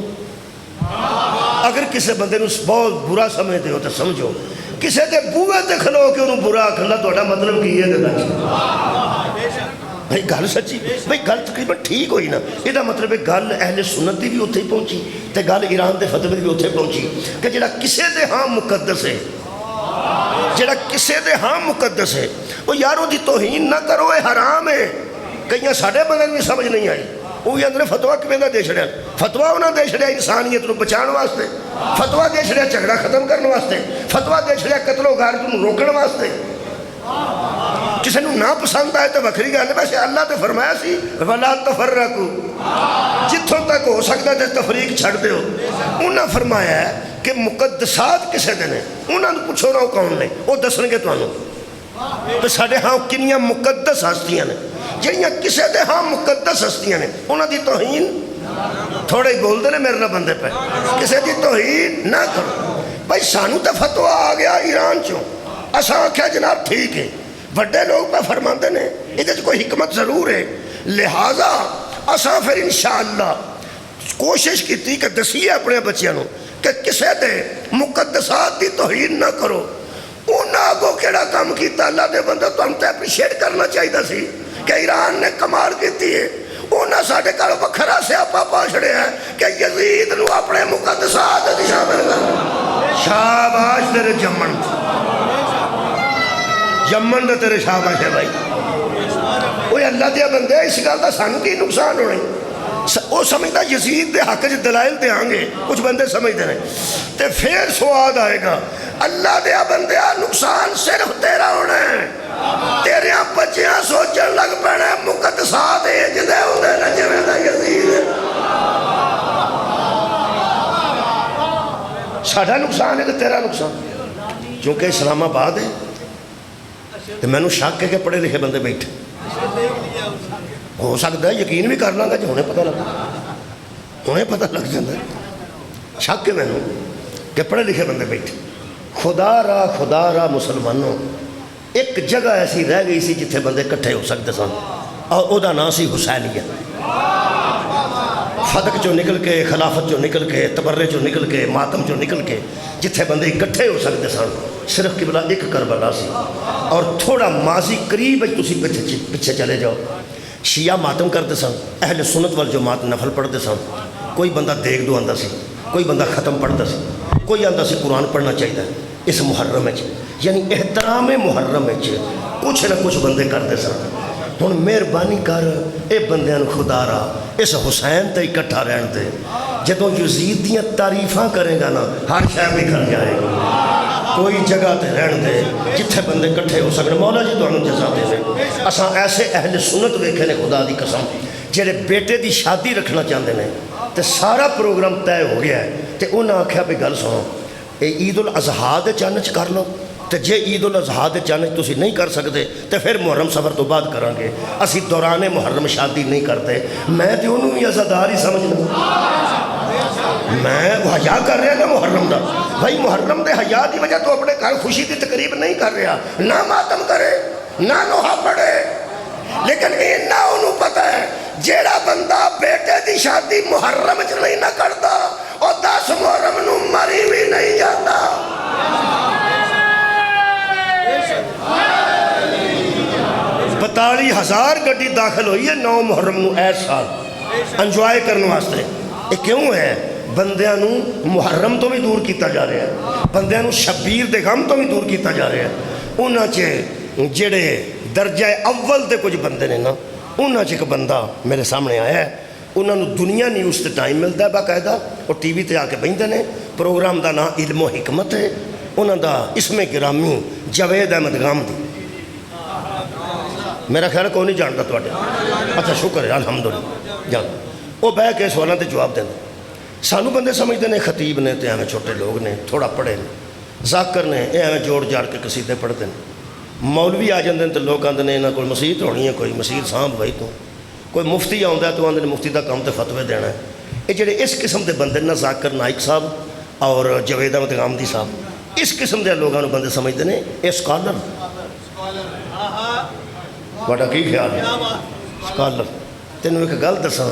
اگر کسی بندے نو بہت برا سمجھتے ہو تو سمجھو، کسی کے بوئے تے کھلو کے انہوں برا آکھنا تہاڈا مطلب کی ہے بھائی گل سچی، بھائی گل تقریباً ٹھیک ہوئی نا، یہ مطلب ہے گل اہل سنت دی بھی اتھے ہی پہنچی تے گل ایران دے فتوے دی بھی اتھے پہنچی کہ جڑا کسے دے ہاں مقدس ہے، جڑا کسے دے ہاں مقدس ہے وہ یارو دی توہین نہ کرو، اے حرام ہے۔ کئیاں ساڑھے بندے بھی سمجھ نہیں آئی، وہی اندر فتویٰ کیوں دا دے چھڑیا، فتویٰ انہاں دے چھڑیا انسانیت نو بچان واسطے، فتویٰ دے چھڑیا جھگڑا ختم کرنے واسطے، فتویٰ دے چھڑیا قتل و غارت نو روکن واسطے۔ کسی نو نہ پسند آئے تو وکری گل ہے، ویسے اللہ تو فرمایا سی وَلَا تَفَرَّقُوا، جتھوں تک ہو سکتا ہے تفریق چھڑ دے ہو۔ انہاں فرمایا ہے کہ مقدسات کسے دے نے، انہاں نے پوچھو نہ کون نے، وہ دسن گے تانوں تو ساڑھے ہاں کنیاں مقدس ہستیاں نے، جڑیاں کسے دے ہاں مقدس ہستیاں نے انہاں دی توہین تھوڑے ہی بول دے نے میرے نہ بندے پہ، کسے دی توہین نہ کرو۔ بھائی سانو تو فتویٰ آ گیا ایران چوں، اساں آکھیا جناب ٹھیک ہے، بڑے لوگ پہ فرماندے نے ادھر کوئی حکمت ضرور ہے، لہٰذا اساں پھر انشاءاللہ کوشش کی کہ دسیے اپنے بچیاں نو کہ کسے دے مقدسات دی توہین نہ کرو۔ انہاں آگو کیڑا کام کیتا اللہ دے بندہ تو ہم تے اپریشیٹ کرنا چاہیے سی کہ ایران نے کمال کیتی ہے، انہاں ساڑھے کارو بکھرا سے آپا پاشڑے ہیں کہ یزید نو اپنے مقدسات دی شامل کر۔ شاباش تیرے جمن، جمن دے تیرے شاباش ہے بھائی۔ اوہ اللہ دیا بندے اس گل دا سانو کی نقصان ہونے، وہ سمجھتا یزید دے حق جی دلائل دے آنگے، کچھ بندے سمجھتے ہیں تے پھر سواد آئے گا اللہ دیا بندے نقصان صرف تیرا ہونا ہے، تیرے بچیاں سوچن لگ پڑے مقدسات جدے ہوندے نہ جویں دا یزید۔ ساڑھا نقصان ہے کہ تیرا نقصان؟ چونکہ اسلام آباد ہے تو میں نے شک ہے کہ پڑھے لکھے بندے بیٹھے، ہو سکتا ہے یقین بھی کر لوں گا جو انہیں پتہ لگا، انہیں پتہ لگ جاتا ہے، شک ہے میں نے کہ پڑھے لکھے بندے بیٹھے۔ خدا را مسلمانوں ایک جگہ ایسی رہ گئی سی جتھے بندے کٹھے ہو سکتے سن، اور او دا نام سی حسینیہ۔ فتق چو نکل کے، خلافت چو نکل کے، تبرے چو نکل کے، ماتم چو نکل کے جتھے بندے اکٹھے ہو سکتے سن، صرف قبلہ ایک کربلا سی۔ اور تھوڑا ماضی قریب تسی پیچھے چلے جاؤ، شیعہ ماتم کرتے سن، اہل سنت والجماعت نفل پڑھتے سن، کوئی بندہ دیکھ دو آندہ سی، کوئی بندہ ختم پڑھتا سی، کوئی آندہ سی قرآن پڑھنا چاہیے اس محرم ہے، یعنی احترام محرم ہے کچھ نہ کچھ بندے کرتے سن۔ ہن مہربانی کر اے بندیاں خدا را اس حسین تے اکٹھا رہن دے، جدوں یزید دیاں تعریفاں کرے گا نا ہر شے بھی کر جائے گا، کوئی جگہ تے رہن دے جتھے بندے کٹھے ہو سکنے۔ مولا جی تانوں جزا دے دے، اساں ایسے اہل سنت ویکھے نے خدا دی قسم جڑے بیٹے دی شادی رکھنا چاہتے ہیں تے سارا پروگرام طے ہو گیا ہے تے انہاں آکھیا بھی گل سنو اے عید الاضحیٰ دے چانچ کر لو، تے جے عید الاضحیٰ دے چانچ تسی نہیں کر سکتے تے پھر محرم سفر تو بعد کریں گے، اسی دوران محرم شادی نہیں کرتے۔ میں تے انہوں بھی عزادار ہی سمجھنا، میں حیا کر رہا نا محرم دا، بھائی محرم دے حیا دی وجہ تو اپنے گھر خوشی دی تقریب نہیں کر رہا، نہ ماتم کرے نہ لوہا پڑے، لیکن اینا انہوں پتہ ہے جیڑا بندہ بیٹے دی شادی محرم چ نہیں نہ کرتا اور 10 محرم نو مری بھی نہیں جاتا۔ 42,000 گڈی داخل ہوئی ہے 9 محرم نو اے سال انجوائے کرنے واسطے۔ یہ کیوں ہے؟ بندیاں نو محرم تو بھی دور کیتا جا رہا ہے، بندیاں نو شبیر دے غم تو بھی دور کیتا جا رہا ہے۔ انہاں چے جڑے درجہ اول دے کچھ بندے نے نا، انہاں چے ایک بندہ میرے سامنے آیا ہے، انہاں نو دنیا نیوز تے ٹائم ملتا ہے باقاعدہ، اور ٹی وی تے آ کے بہندے نے، پروگرام دا نام علم و حکمت ہے، انہاں دا اسم گرامی جاوید احمد غامدی، میرا خیال ہے کوئی نہیں جانتا تو اچھا شکر ہے الحمدللہ جان، وہ بہ کے سوالاں تے جواب دینا۔ سانو بندے سمجھتے ہیں خطیب نے تے ایویں چھوٹے لوگ نے تھوڑا پڑھے نے، ذاکر نے یہ ایویں جوڑ جاڑ کے قصیدے پڑھتے ہیں، مولوی آ جاندے ہیں تو لوگ آندے نے انہاں کوئی مسیت ہونی ہے، کوئی مسیت سانبھ بھائی تو کوئی مفتی آندا ہے تو آندے نے مفتی دا کام تے فتوے دینا ہے۔ یہ جڑے اس قسم دے بندے نا ذاکر نائک صاحب اور جوید احمد غامدی صاحب اس قسم کے لوگوں بندے سمجھتے ہیں یہ سکالر بڑا کی خیال ہے سکالر تینوں ایک گل دساں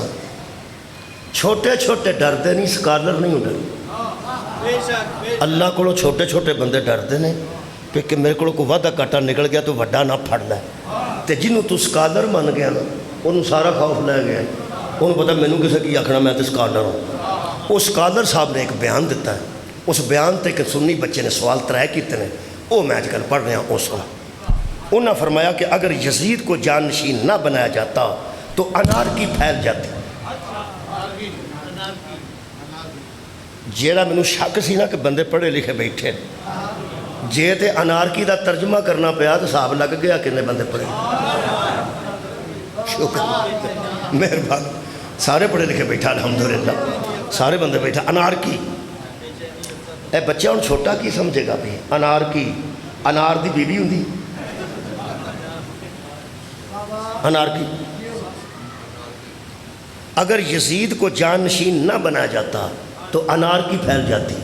چھوٹے چھوٹے ڈردے نہیں سکالر نہیں ڈر اللہ کو چھوٹے چھوٹے بندے ڈردے ہیں کہ میرے کو وعدہ کاٹا نکل گیا تو وڈا نہ پھڑ لے تے جنوں تو سکالر من گیا نا انہوں سارا خوف لے گیا انہوں پتا مینوں کسے کی آکھنا میں تو سکالر ہوں وہ سکالر صاحب نے ایک بیان دیتا ہے اس بیان تے کہ سنی بچے نے سوال ترائے کیتے ہیں وہ میں آج کل پڑھ رہا ہوں اس وقت انہوں نے فرمایا کہ اگر یزید کو جانشین نہ بنایا جاتا تو انارکی پھیل جاتی جیڑا مینوں شک سی نا کہ بندے پڑھے لکھے بیٹھے جے تے انارکی دا ترجمہ کرنا پیا تو حساب لگ گیا کنے بندے پڑھے شکر مہربان سارے پڑھے لکھے بیٹھا الحمدللہ سارے بندے بیٹھا انارکی اے بچہ ہوں چھوٹا کی سمجھے گا بھی انارکی انار دی بیوی ہوں دی انارکی اگر یزید کو جانشین نہ بنایا جاتا تو انارکی پھیل جاتی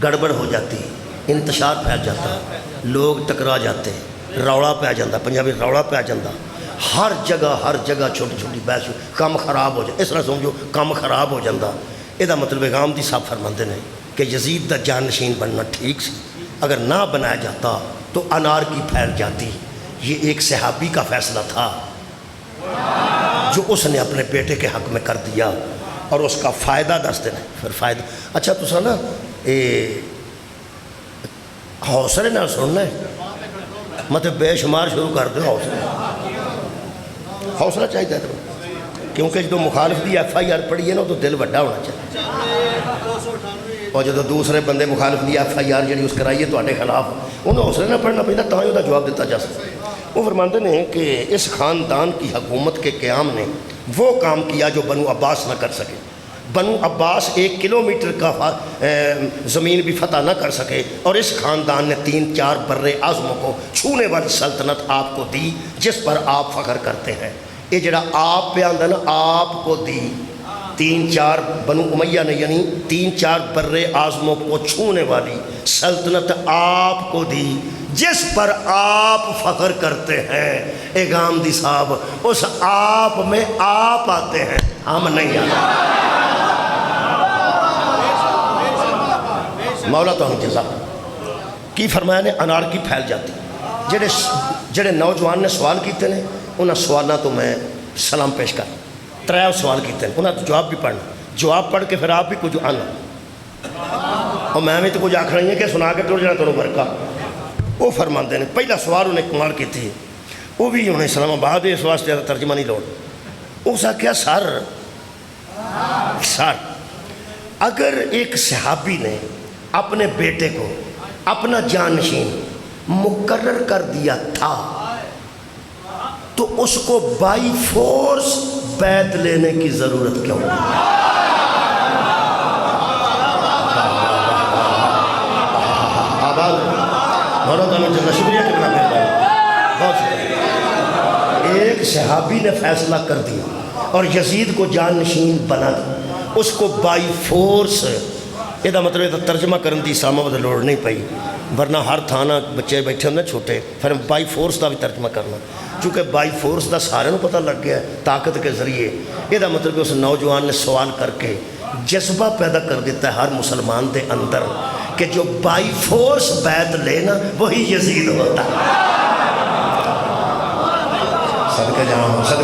گڑبڑ ہو جاتی انتشار پھیل جاتا لوگ ٹکرا جاتے روڑا پہ جاتا پنجابی روڑا پہ جاتا ہر جگہ چھوٹی چھوٹی بحث کام خراب ہو جائے اس طرح سمجھو کام خراب ہو جاتا یہ مطلب غامدی صاحب فرماندے ہیں کہ یزید دا جانشین بننا ٹھیک سی اگر نہ بنایا جاتا تو انارکی پھیل جاتی یہ ایک صحابی کا فیصلہ تھا جو اس نے اپنے بیٹے کے حق میں کر دیا اور اس کا فائدہ دستے ہیں پھر فائدہ اچھا تو نا حوصلے نہ سننا ہے مطلب بے شمار شروع کر دو حوصلہ چاہیے تو کیونکہ جو مخالف دی ایف آئی آر پڑھی ہے نا تو دل وڈا ہونا چاہیے اور جب دوسرے بندے مخالف دی ایف آئی آر جی اس کرائی ہے تو خلاف انہیں حوصلے نہ پڑھنا پہنا تاں ہی جواب دیتا جا سکتا وہ فرماتے ہیں کہ اس خاندان کی حکومت کے قیام نے وہ کام کیا جو بنو عباس نہ کر سکے بنو عباس 1 کلومیٹر کا زمین بھی فتح نہ کر سکے اور اس خاندان نے 3-4 بر اعظموں کو چھونے والی سلطنت آپ کو دی جس پر آپ فخر کرتے ہیں یہ جڑا آپ پہ آندہ نا آپ کو دی 3-4 بنو امیہ نے یعنی 3-4 بر اعظموں کو چھونے والی سلطنت آپ کو دی جس پر آپ فخر کرتے ہیں اے غامدی صاحب اس آپ میں آپ آتے ہیں ہم نہیں آتے مولا تو ہم جزا کی فرمایا نے انارکی پھیل جاتی جڑے نوجوان نے سوال کیتے ہیں انہاں سوالاں تو میں سلام پیش کر 3 سوال کیتے ہیں انہاں تو جواب بھی پڑھنا جواب پڑھ کے پھر آپ بھی کچھ آنا اور میں بھی تو کچھ آکھ رہی ہیں کہ سنا کے ٹر جانا تو برکا وہ فرماندے ہیں پہلا سوال انہیں کمال کی تھی وہ بھی انہیں اسلام آباد اس واسطے ترجمہ نہیں لوڑ اس نے کیا سر اگر ایک صحابی نے اپنے بیٹے کو اپنا جانشین مقرر کر دیا تھا تو اس کو بائی فورس بیعت لینے کی ضرورت کیوں شکریہ کرنا بہت شکریہ ایک صحابی نے فیصلہ کر دیا اور یزید کو جانشین بنا دیا اس کو بائی فورس یہ مطلب ترجمہ کرن دی سامہ بدل لوڑ نہیں پئی ورنہ ہر تھانہ بچے بیٹھے ہوندے چھوٹے پھر بائی فورس دا بھی ترجمہ کرنا چونکہ بائی فورس دا سارے پتہ لگ گیا طاقت کے ذریعے یہ مطلب اس نوجوان نے سوال کر کے جذبہ پیدا کر دیتا ہے ہر مسلمان دے اندر کہ جو بائی فورس بیعت لینا وہی یزید ہوتا ہے صدقہ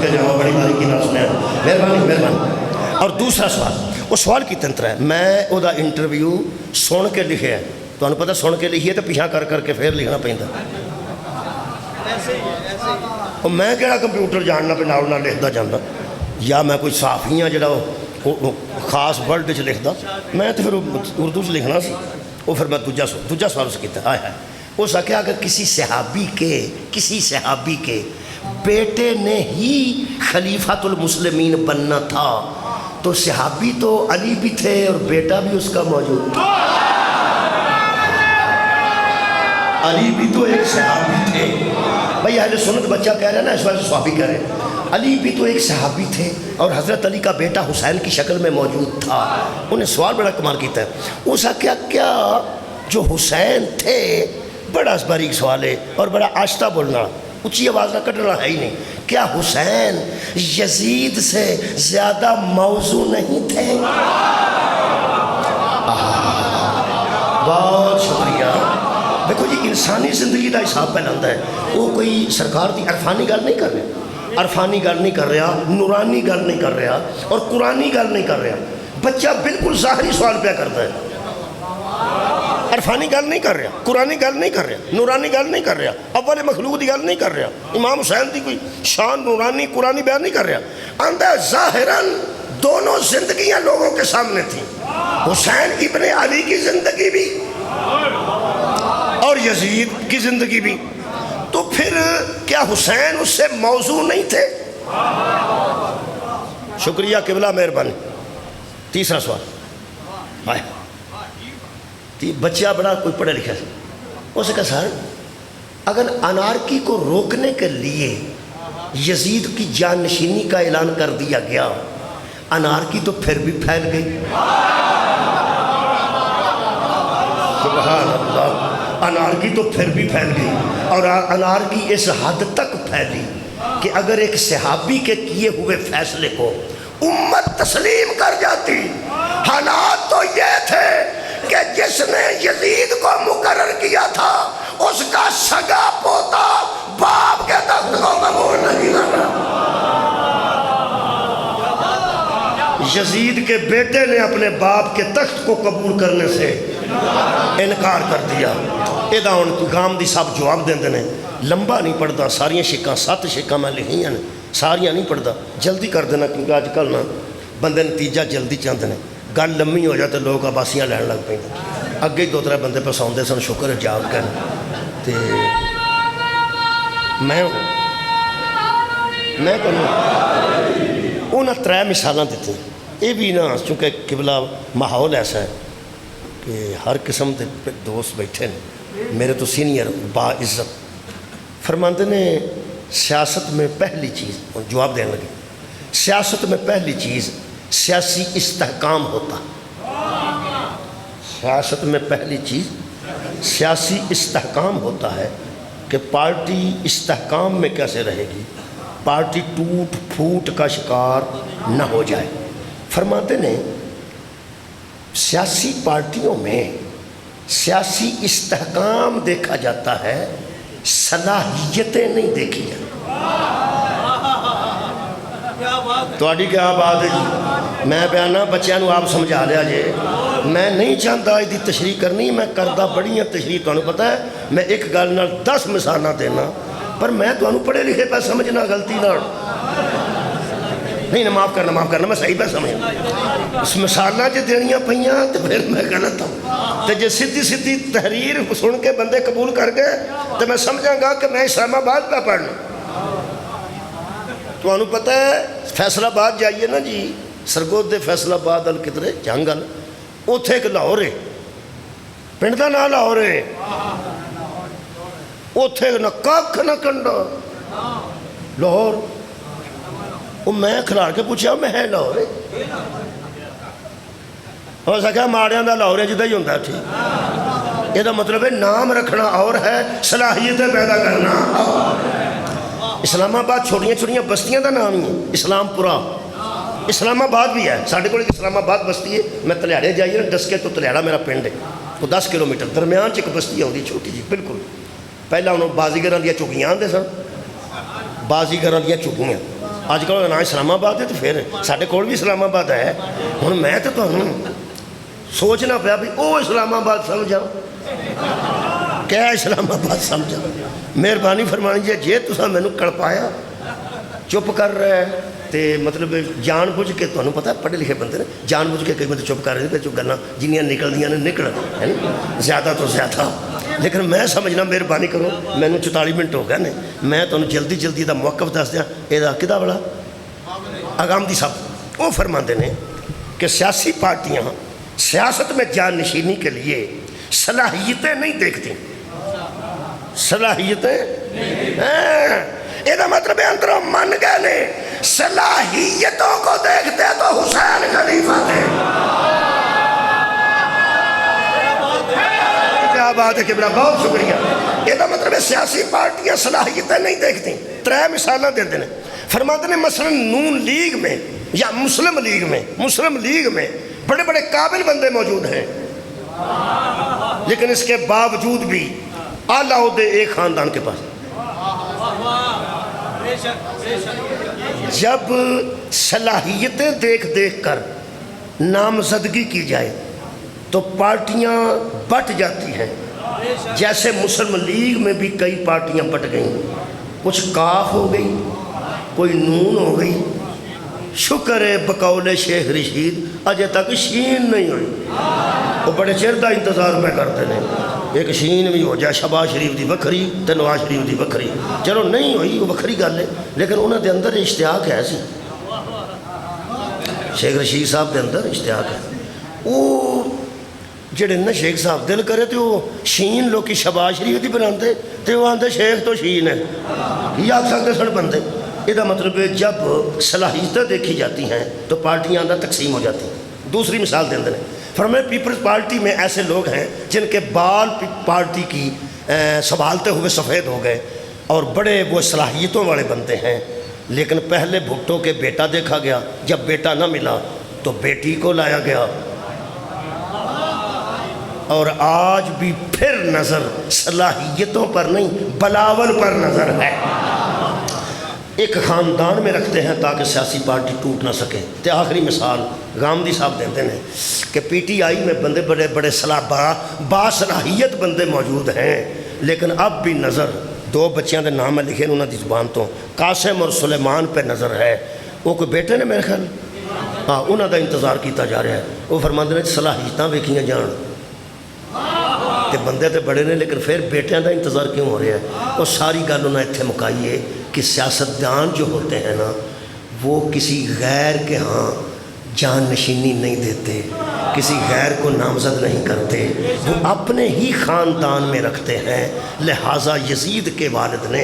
جاؤں بڑی باری کی نہ سنے مہربانی اور دوسرا سوال وہ سوال کی تنتر ہے میں او دا انٹرویو سن کے لکھے ہے تو انہوں پتہ سن کے لکھی ہے تو پیچھا کر کے پھر لکھنا پہنتا اور میں کہڑا کمپیوٹر جاننا پہ نہ لکھتا جانا یا میں کوئی صحافیاں جڑا خاص ورڈ چ لکھتا میں تو پھر اردو سے لکھنا سی وہ پھر میں دوجا سوال سے کیتا ہے اس نے کہا کہ کسی صحابی کے بیٹے نے ہی خلیفۃ المسلمین بننا تھا تو صحابی تو علی بھی تھے اور بیٹا بھی اس کا موجود تھا علی بھی تو ایک صحابی تھے بھئی اہل سنت بچہ کہہ رہے ہیں نا اس وجہ سے صحابی کہہ رہے ہیں علی بھی تو ایک صحابی تھے اور حضرت علی کا بیٹا حسین کی شکل میں موجود تھا. انہیں سوال بڑا کمال کیتا ہے. اسا کیا جو حسین تھے، بڑا باریک سوال ہے اور بڑا آہستہ بولنا، اونچی آواز نہ کٹنا ہے ہی نہیں. کیا حسین یزید سے زیادہ موزوں نہیں تھے؟ بہت شکریہ. دیکھو جی، انسانی زندگی کا حساب پہ لاندہ ہے. وہ کوئی سرکار دی عرفانی گل نہیں کر رہا، عرفانی گل نہیں کر رہا، نورانی گل نہیں کر رہا اور قرآنی گل نہیں کر رہا. بچہ بالکل ظاہری سوال پہ کرتا ہے. عرفانی گل نہیں کر رہا، قرآنی گل نہیں کر رہا، نورانی گل نہیں کر رہا، اول مخلوق دی گل نہیں کر رہا، امام حسین دی کوئی شان نورانی قرآنی بیان نہیں کر رہا. آندہ ظاہراً دونوں زندگیاں لوگوں کے سامنے تھیں. حسین ابن علی کی زندگی بھی اور یزید کی زندگی بھی. تو پھر کیا حسین اس سے موضوع نہیں تھے؟ شکریہ قبلہ، مہربانی. تیسرا سوال. بچہ بڑا کوئی پڑھا لکھا تھا. اس نے کہا سر، اگر انارکی کو روکنے کے لیے یزید کی جانشینی کا اعلان کر دیا گیا، انارکی تو پھر بھی پھیل گئی. سبحان اللہ. انارکی تو پھر بھی پھیل گئی اور انارکی اس حد تک پھیلی کہ اگر ایک صحابی کے کیے ہوئے فیصلے کو امت تسلیم کر جاتی. حالات تو یہ تھے کہ جس نے یزید کو مقرر کیا تھا اس کا سگا پوتا باپ کے تخت کو قبول نہیں کرنا. یزید کے بیٹے نے اپنے باپ کے تخت کو قبول کرنے سے انکار کر دیا. یہ گام دی سب جواب دیندے نے. لمبا نہیں پڑھتا، ساریاں شکاں 7 شکاں میں لکھیاں نے، ساریاں نہیں پڑھتا. جلدی کر دینا کیونکہ آج کل نا بندے نتیجہ جلدی چاہتے ہیں. گل لمبی ہو جائے تو لوگ آباسیاں لین لگ پہ. اگے 2-3 بندے پہ سوندے سن، شکر جاگ کر. میں کہوں انہیں 3 مثالاں دیتی. یہ بھی نا چونکہ قبلہ ماحول ایسا ہے کہ ہر قسم کے دوست بیٹھے ہیں. میرے تو سینئر با عزت فرماندے نے سیاست میں پہلی چیز، جواب دینے لگے، سیاست میں پہلی چیز سیاسی استحکام ہوتا. سیاست میں پہلی چیز سیاسی استحکام ہوتا ہے کہ پارٹی استحکام میں کیسے رہے گی، پارٹی ٹوٹ پھوٹ کا شکار نہ ہو جائے. فرماتے نے سیاسی پارٹیوں میں سیاسی استحکام دیکھا جاتا ہے، صلاحیتیں نہیں دیکھی جاتی. تھوڑی کیا بات ہے جی؟ میں بیانہ بچیاں نو آپ سمجھا لیا جے. میں نہیں چاہتا ایدی تشریح کرنی، میں کردہ بڑی ہیں تشریح. تو انہوں پتہ ہے میں ایک گل نال 10 مثالہ دینا، پر میں تو انہوں پڑھے لکھے پہ سمجھنا غلطی نہ نہیں. معاف کرنا میں صحیح پہ سمجھنا. اس مثالہ جو دینیاں پہیاں تو پھر میں غلط ہوں. تو جو سیدھی تحریر سن کے بندے قبول کر گئے تو میں سمجھاں گا کہ میں اسلام آباد پہ پڑھنا. تو انہوں پتہ ہے فیصل آباد جائیے نا جی، سرگود دے فیصل آباد الکدرے جنگل، اتھے ایک لاہور ہے، پنڈ دا نام لاہور ہے. اتھے نہ کاکھ نہ کنڈا، لاہور. وہ میں کھلار کے پوچھا میں ہے لاہور ہے. ہو سکا ماڑیاں دا لاہور ہے جدہ ہی ہوندہ تھی. یہ دا مطلب ہے نام رکھنا اور ہے، صلاحیتیں پیدا کرنا. اسلام آباد چھوٹیاں بستیاں دا نام ہی ہے. اسلام پورا اسلام آباد بھی ہے. ساڑھے کو ایک اسلام آباد بستی ہے. میں تلیاڑے جائیے نا، ڈسکے تو تلیاڑا میرا پنڈ ہے، وہ 10 کلومیٹر درمیان چ ایک بستی ہوتی چھوٹی جی بالکل. پہلا انہوں بازیگراں دیا چوکیاں آندے سن، بازیگراں دیا چوکیاں. آج کل نام اسلام آباد ہے تو پھر ساڑھے کول بھی اسلام آباد ہے. ہوں میں تو سوچنا پیا بھی او اسلام آباد سمجھا کیا اسلام آباد سمجھا. مہربانی فرمانی جی تساں مینوں کڑپایا چپ کر رہے تے مطلب جان بوجھ کے تمہیں پتہ ہے پڑھے لکھے بندے نے جان بوجھ کے کئی بندے چپ کر رہے ہیں جو گلاں جنیاں نکلدیاں نے نکل ہے زیادہ تو زیادہ. لیکن میں سمجھنا مہربانی کرو مینوں 44 منٹ ہو گئے نے، میں تمہیں جلدی جلدی دا موقف دس دیا. یہ کدا بڑا اگام دی صاحب وہ فرماندے نے کہ سیاسی پارٹیاں سیاست میں جان نشینی کے لیے صلاحیتیں نہیں دیکھتی. صلاحیتیں یہ مطلب ہے اندروں من گئے نے صلاحیتوں کو دیکھتے تو حسین خلیفہ تھے. کیا بات ہے قبلہ، بہت شکریہ. یہ مطلب ہے سیاسی پارٹیاں صلاحیتیں نہیں دیکھتی. 3 مثالیں دے دینے. فرماتے ہیں مثلا نون لیگ میں یا مسلم لیگ میں بڑے بڑے قابل بندے موجود ہیں، لیکن اس کے باوجود بھی اعلیٰ عہدے ایک خاندان کے پاس. جب صلاحیتیں دیکھ کر نامزدگی کی جائے تو پارٹیاں بٹ جاتی ہیں. جیسے مسلم لیگ میں بھی کئی پارٹیاں بٹ گئیں، کچھ کاف ہو گئی، کوئی نون ہو گئی. شکر ہے بقول شیخ رشید اجے تک شین نہیں ہوئی. وہ بڑے چیر دا انتظار میں کرتے ہیں ایک شین بھی ہو جائے. شہباز شریف دی وکھری تے نواز شریف دی وکھری. چلو نہیں ہوئی وہ وکھری گل ہے، لیکن انہوں دے اندر اشتیاق ہے سی. شیخ رشید صاحب دے اندر اشتیاق ہے. وہ جڑے نا شیخ صاحب دل کرے تو وہ شین لوگ شہباز شریف دی بناتے تو وہ آتے شیخ تو شین ہے. یہ آکھ سکتے سن بندے. یہ مطلب ہے جب صلاحیتیں دیکھی جاتی ہیں تو پارٹیاں اندر تقسیم ہو جاتی ہیں. دوسری مثال دیں دیں فرمائے پیپلز پارٹی میں ایسے لوگ ہیں جن کے بال پارٹی کی سنبھالتے ہوئے سفید ہو گئے اور بڑے وہ صلاحیتوں والے بنتے ہیں. لیکن پہلے بھٹو کے بیٹا دیکھا گیا، جب بیٹا نہ ملا تو بیٹی کو لایا گیا، اور آج بھی پھر نظر صلاحیتوں پر نہیں بلاول پر نظر ہے. ایک خاندان میں رکھتے ہیں تاکہ سیاسی پارٹی ٹوٹ نہ سکے. تے آخری مثال گامدی صاحب دیتے ہیں کہ پی ٹی آئی میں بندے بڑے بڑے باصلاحیت بندے موجود ہیں، لیکن اب بھی نظر 2 بچیاں دے نام لکھے انہوں دی زبان تو قاسم اور سلیمان پہ نظر ہے. وہ کوئی بیٹے نے میرے خیال ہاں انہوں دا انتظار کیتا جا رہا ہے. وہ فرماندے نے صلاحیتاں ویکھیاں جان تے بندے تے بڑے نے، لیکن پھر بیٹیاں دا انتظار کیوں ہو رہا ہے؟ وہ ساری گل انہیں اتنے مکائیے کہ سیاستدان جو ہوتے ہیں نا وہ کسی غیر کے ہاں جان نشینی نہیں دیتے، کسی غیر کو نامزد نہیں کرتے، وہ اپنے ہی خاندان میں رکھتے ہیں. لہٰذا یزید کے والد نے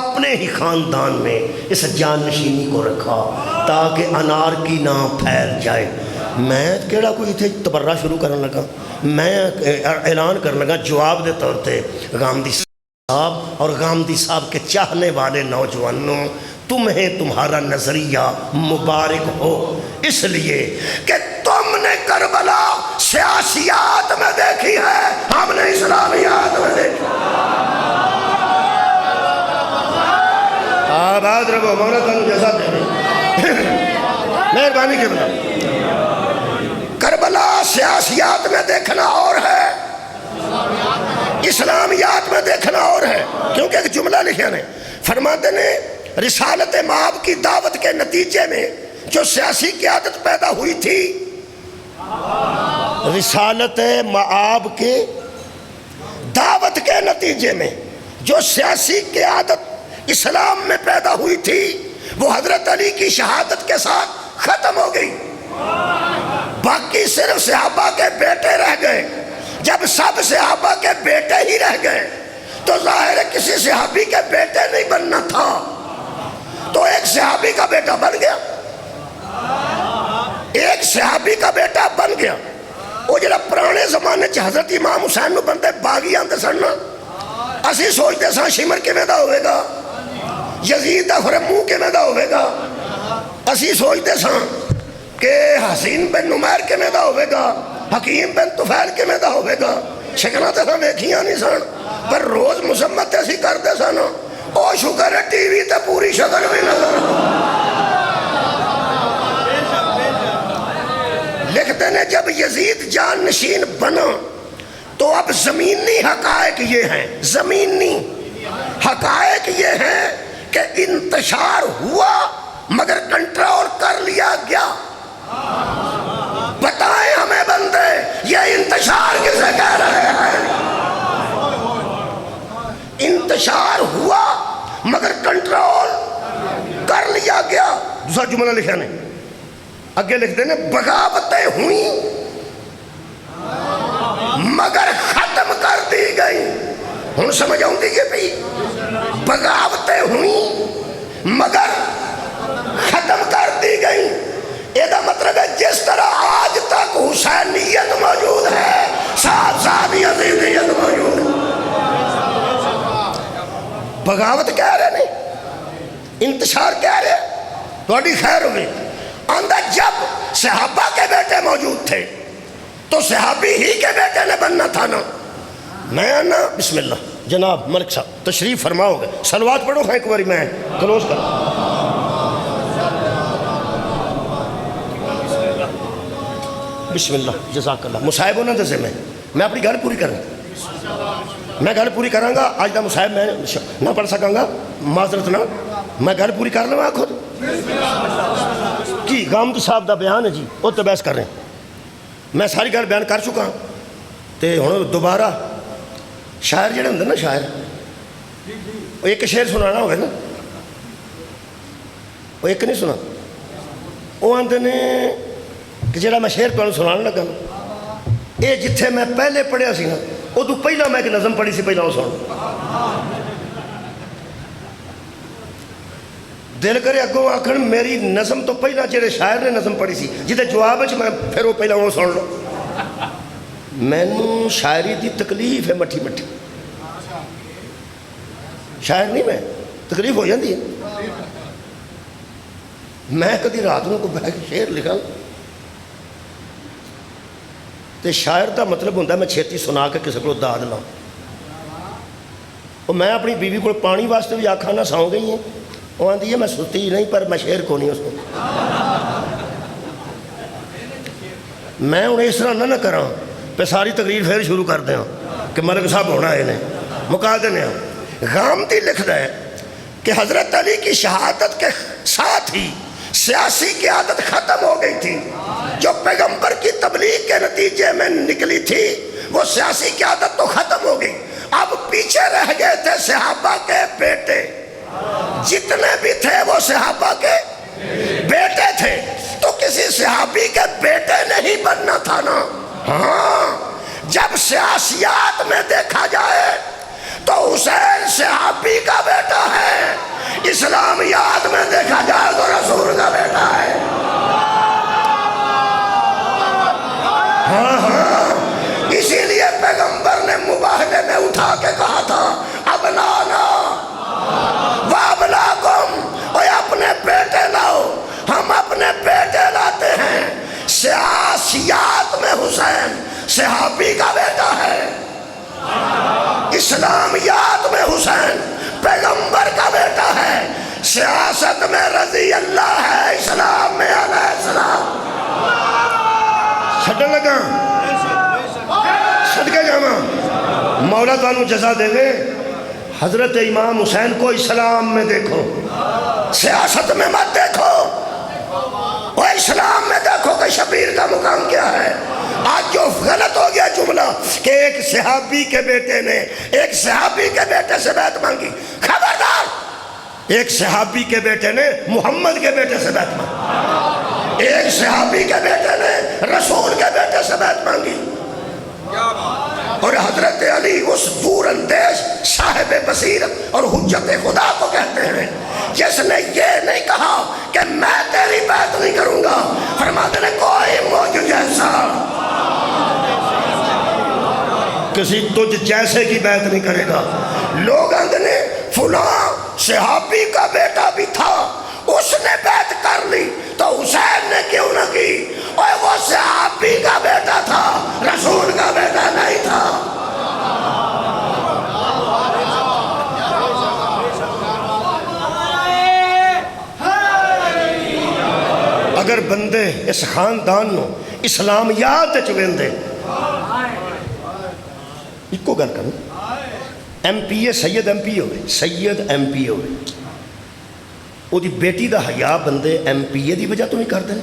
اپنے ہی خاندان میں اس جان نشینی کو رکھا تاکہ انارکی نہ پھیل جائے. میں کیڑا کوئی تھے تبرہ شروع کرنے لگا، میں اعلان کرنے لگا جواب دے طور پہ گامدی صاحب اور گامدی صاحب کے چاہنے والے نوجوانوں، تمہیں تمہارا نظریہ مبارک ہو، اس لیے کہ تم نے کربلا سیاسیات میں دیکھی ہے، ہم نے اسلامیات میں دیکھی. آباد رہو مولا تعالیٰ جیسا دے مہربانی کے بنا. کربلا سیاسیات میں دیکھنا اور ہے، اسلامیات میں دیکھنا اور ہے. کیونکہ ایک جملہ لکھا نے فرماتے نے رسالت مآب کی دعوت کے نتیجے میں جو سیاسی قیادت پیدا ہوئی تھی، رسالت مآب کے دعوت کے نتیجے میں جو سیاسی قیادت اسلام میں پیدا ہوئی تھی وہ حضرت علی کی شہادت کے ساتھ ختم ہو گئی. باقی صرف صحابہ کے بیٹے رہ گئے. جب سب صحابہ کے بیٹے ہی رہ گئے تو ظاہر ہے کسی صحابی کے بیٹے نہیں بننا تھا، تو ایک صحابی کا بیٹا بن گیا، ایک صحابی کا بیٹا بن گیا. وہ جڑا پرانے زمانے چ حضرت امام حسین نو بندے باغی آتے سن، اسی سوچتے سن شمر کیویں دا ہوئے گا، یزید دا خورے منہ کیویں دا ہوئے گا. اسی سوچتے سن کہ حسین بن نمیر کیویں دا ہوئے گا، حکیم بن طفیل کیویں دا ہوئے گا. شکلاں تے ویکھیاں نہیں سن، پر روز مذمت اسی کرتے سن. او شکر ہے ٹی وی تے پوری شکل بھی نظر. لکھتے نے جب یزید جان نشین بنا تو اب زمینی حقائق یہ ہیں، زمینی حقائق یہ ہیں کہ انتشار ہوا مگر کنٹرول کر لیا گیا. بتائیں ہمیں بندے یہ انتشار کسے کہہ رہے ہیں؟ انتشار ہوا مگر کنٹرول کر لیا گیا. دوسرا جملہ لکھا نے اگے لکھتے ہیں بغاوتیں ہوئیں مگر ختم کر دی گئی. ہن سمجھ آؤں گی کہ بھئی بغاوتیں ہوئیں مگر ختم ختم کر دی گئی. یہ مطلب ہے جس طرح آج تک حسینیت موجود ہے ساتھ ساتھ یزیدیت موجود ہے. بغاوت کہہ رہے نہیں، انتشار کہہ رہے، تھوڑی خیر ہوگی. اندر جب صحابہ کے بیٹے موجود تھے تو صحابی ہی کے بیٹے نے بننا تھا نا. میں نا بسم اللہ جناب ملک صاحب تشریف فرماؤ گے، صلوات پڑھو ایک باری میں کلوز کر. بسم اللہ جزاک اللہ. مصاحب ہونا دسے میں اپنی گل پوری کروں، میں گل پوری کراں گا. آج دا مصاحب میں نہ پڑھ سکاں گا معذرت نہ، میں گل پوری کر لوں خود. کی غامدی صاحب دا بیان ہے جی، وہ تو بحث کر رہے ہیں. میں ساری گل بیان کر چکا تے ہن دوبارہ شاعر جڑے ہوندے نا شاعر، وہ ایک شعر سنانا ہوگا نا، وہ ایک نہیں سنا، وہ آندے نے کہ جڑا میں شعر تمہیں سنان لگا نا، یہ جتھے میں پہلے پڑھیا سی نا ادو پہلا میں ایک نظم پڑھی سی، پہلا وہ سن. دل کرے اگوں آکھن میری نظم تو پہلا جڑے شاعر نے نظم پڑھی سی جہدے جواب میں پھر وہ پہلا وہ سن لو. مینوں شاعری دی تکلیف ہے مٹھی مٹھی، شاعر نہیں میں، تکلیف ہو جاتی ہے. میں کدی رات نو کو بہ کے شعر لکھا تے شاعر دا مطلب ہوتا ہے میں چھیتی سنا کے کسی کو داد لاؤں. اور میں اپنی بیوی کو پانی واسطے بھی آکھا نہ سو گئی ہیں، وہ آندھی ہے میں ستی نہیں پر میں شعر کو نہیں اس کو. میں انہیں اس طرح نہ کراں پہ ساری تقریر پھر شروع کر دیں کہ ملک صاحب ہونا ہے انہیں مکا دینے. غامدی لکھتا ہے کہ حضرت علی کی شہادت کے ساتھ ہی سیاسی قیادت ختم ہو گئی تھی. جو پیغمبر کی تبلیغ کے نتیجے میں نکلی تھی وہ سیاسی قیادت تو ختم ہو گئی. اب پیچھے رہ گئے تھے صحابہ کے بیٹے، جتنے بھی تھے وہ صحابہ کے بیٹے تھے. تو کسی صحابی کے بیٹے نہیں بننا تھا نا. ہاں جب سیاسیات میں دیکھا جائے تو حسین صحابی کا بیٹا ہے، اسلامیات میں دیکھا جائے تو رسول کا بیٹا ہے. ہاں ہاں اسی لیے پیغمبر نے مباہلے میں اٹھا کے کہا تھا ابنانا وابناکم، اوے اپنے بیٹے لاؤ، ہم اپنے بیٹے لاتے ہیں. سیاسیات میں حسین صحابی کا بیٹا ہے، اسلامیات میں حسین پیغمبر کا بیٹا ہے، سیاست میں رضی اللہ ہے، اسلام میں علیہ السلام. چھٹن لگا صدقے جاما مولا تانوں جزا دے گے. حضرت امام حسین کو اسلام میں دیکھو، سیاست میں مت دیکھو، وہ اسلام میں دیکھو کہ شبیر کا مقام کیا ہے. آج جو غلط ہو گیا جملہ کہ ایک صحابی کے بیٹے نے ایک صحابی کے بیٹے سے بیعت مانگی، خبردار، ایک صحابی کے بیٹے نے محمد کے بیٹے سے بیعت مانگی، ایک صحابی کے بیٹے نے رسول کے بیٹے سے بیعت مانگی. اور حضرت علی اس دور اندیش صاحب بصیرت اور حجت خدا کو کہتے ہیں جس نے یہ نہیں کہا کہ میں تیری بیعت نہیں کروں گا، فرماتے ہیں کوئی مجھ جیسا کسی تجھ جیسے کی بیعت نہیں کرے گا. لوگ اندنے فلاں صحابی کا بیٹا بھی تھا اس نے بیعت کر لی تو حسین نے کیوں نہ کی؟ اور وہ صحابی کا بیٹا تھا، رسول کا بیٹا نہیں تھا. اگر بندے اس خاندان نو اسلامیات چویندے ایک گل کروں، ایم پی اے سید ایم پی ہوئے، سید ایم پی ہوئے، وہ دی بیٹی دا حیا بندے ایم پی اے دی وجہ تو نہیں کرتے،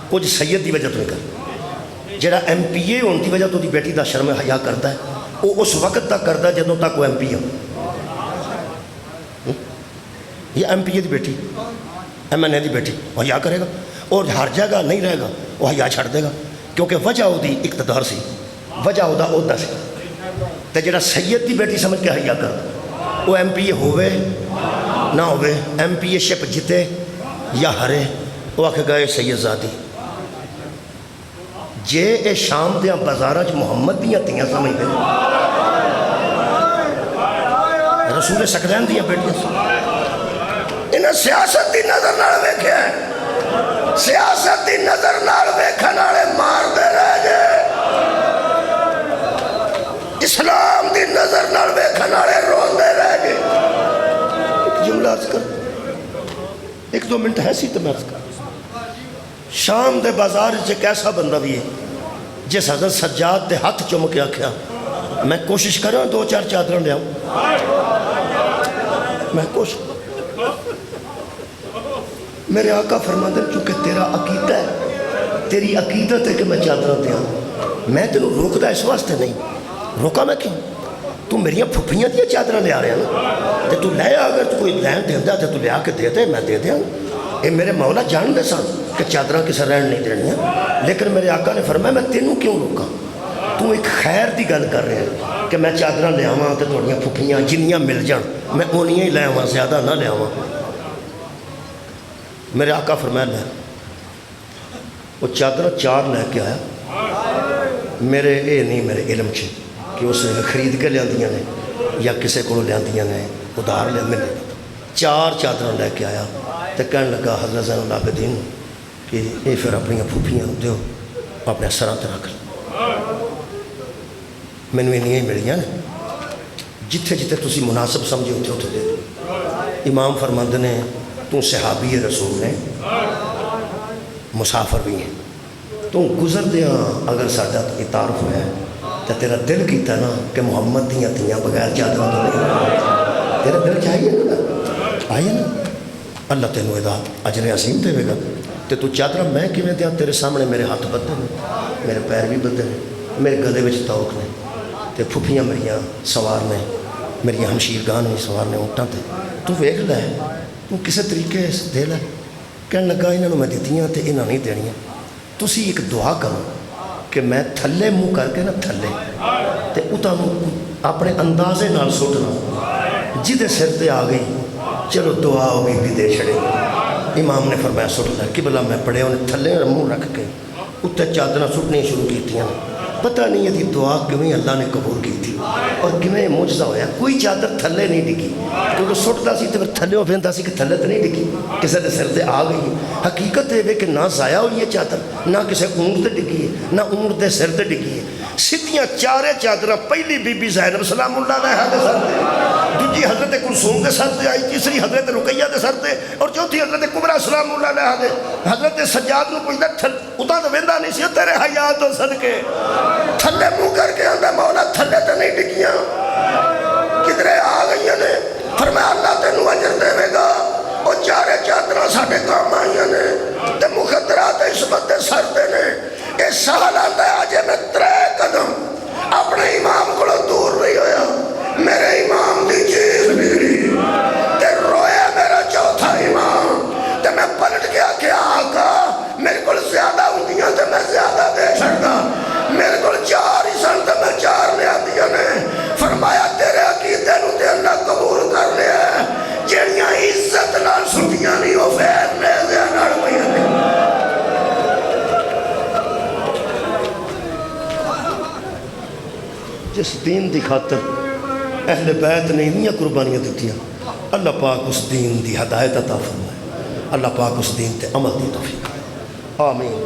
کچھ سید دی وجہ تو نہیں کرتے. جڑا ایم پی اے ہونے دی وجہ تو دی بیٹی دا شرم حیا کرتا ہے وہ اس وقت تک کرتا ہے جدوں تک وہ ایم پی اے ہو. یہ ایم پی اے دی بیٹی، ایم این اے دی بیٹی وہ حیا کرے گا، اور ہر جگہ نہیں رہے گا، وہ حیا چھڑ دے گا کیونکہ وجہ وہ دی اقتدار سی، وجہ وہ دا عہدہ سی. تے جڑا سید دی بیٹی سمجھ کے حیا کر وہ ایم پی اے ہوئے نہ ہوئے، ایم پی اے شپ جتے یا ہرے وہ آکھے گئے سید زادی جے اے شام دیاں بازاراں چ محمد دیاں تیاں سمجھ دے رسول سکلین دیاں بیٹیاں انہیں سیاست دی نظر نال ویکھیا ہے سیاست دی نظر نال ویکھن والے مار دے رہ گئے اسلام دی نظر نال ویکھن والے روندے رہ گئے ایک جملہ عرض کر 1-2 منٹ ہے سی تو میں عرض کر شام دے بازار ایک ایسا بندہ بھی ہے جس حضرت سجاد دے ہاتھ چوم کے آکھیا میں کوشش کروں 2-4 چادریں لے آؤں میں کوشش میرے آقا فرماتے ہیں چونکہ تیرا عقیدہ ہے تیری عقیدت ہے کہ میں چادریں دیا میں تینوں روکدا اس واسطے نہیں روکا میں کیوں تو میریاں پھپھیاں دیا چادریں لے آ رہے ہیں نا تے تو لے اگر تو کوئی لین دیندہ تے تو لے آ کے دے دے میں دے دیا اے میرے مولا جان دے سان کہ چادریں کسے رہن نہیں دینیاں لیکن میرے آقا نے فرمایا میں تینوں کیوں روکا تو ایک خیر دی گل کر رہے ہیں کہ میں چادریں لے آواں تے تھوڑیاں پھپھیاں جنیاں مل جان میں اونیاں ہی لے آواں زیادہ نہ لے آواں میرے آقا فرمایا لے وہ چادریں 4 لے کے آیا میرے اے نہیں میرے علم چھے کہ اسے خرید کے لیاندیاں نے یا کسے کو لیاندیاں نے ادھار لے ملے 4 چادریں لے کے آیا تو کہنے لگا حضرت زین العابدین کہ اے پھر اپنی پھوپھیاں دیو اپنے سراں تے رکھ میں نے نہیں ملیاں جتھے جتھے تسی مناسب سمجھے اتھے اتھے دے دو امام فرماندے نے تو صحابی رسول نے مسافر بھی ہیں تو گزر دیا اگر ساڈا تعارف ہوا ہے تو تیرا دل کیتا نا کہ محمد دیاں تیاں بغیر چادروں تو نہیں تیرا دل چاہیے نا آئیے نا اللہ تینوں ادا اجر عظیم دے گا تو چادر میں کیویں دیاں تیرے سامنے میرے ہاتھ بدے نے میرے پیر بھی بدے نے میرے گلے وچ توق نے تے پھپھیاں میریاں سوار نے میریاں ہمشیرگان بھی سوار نے اونٹاں تے تو ویکھ لے تو کسے طریقے دے لے کہنے لگا انہوں میں دیتیاں تے انہوں نہیں دینیاں تسی ایک دعا کرو کہ میں تھلے منہ کر کے نا تھلے تے اتانوں اپنے اندازے نال سٹنا جدے سر تے آ گئی چلو دعا ہوگی بھی دے چھڑے امام نے فرمایا سٹ لے قبلہ میں پڑھے انہیں تھلے منہ رکھ کے اتنے چادریں سٹنی شروع کیتیاں پتہ نہیں یہ دعا کیوں اللہ نے قبول کی تھی اور کیوں معجزہ ہویا کوئی چادر تھلے نہیں ڈگی کیونکہ سٹتا سی تو پھر تھلے پھیندا سی کہ تھلے تو نہیں ڈگی کسی دے سر تے آ گئی حقیقت یہ کہ نہ ضائع ہوئی ہے چادر نہ کسی اونٹ تے ڈگی ہے نہ اونٹ دے سر تے ڈگی ہے سیدھیاں 4 چادر پہلی بی بی زینب سلام اللہ علیہا دے سر تے دوجی حضرت کلثوم دے سر تے آئی تیسری حضرت رقیہ دے سر تے اور چوتھی حضرت کبریٰ سلام اللہ علیہا دے حضرت سجاد نو پوچھدا اتا تو ویندا نہیں سی تیرے حیا تو صدقے تھلے منہ کر کے آندا مولا تھلے تے نہیں ڈگیاں کدھرے آ گئی نے فرمایا اللہ تینوں اجر دے گا وہ 4 چادراں ساڈے کام آئیاں نے تے مخدرات عصمت دے سر تے نے اے سال آندا ہے اجے میں 3 قدم اپنے امام کو دور نہیں ہویا میرے امام دی چیز بگڑی تے رویا میرا چوتھا امام تے میں پلٹ کے آکے آقا میرے کو زیادہ ہوندیاں تے میں زیادہ دے چھڑنا میرے کو 4 ہی سن تے میں 4 لے آدیاں نے فرمایا تیرے عقیدے نو تے اللہ قبول کر لیا ہے جڑیاں عزت نال سٹیاں نہیں ہو فیر لے دیا نال پیاں نے جس دین دی خاطر اہل بیت نے انہی قربانیاں دیتیاں اللہ پاک اس دین دی ہدایت عطا فرمائے اللہ پاک اس دین تے عمل دی توفیق آمین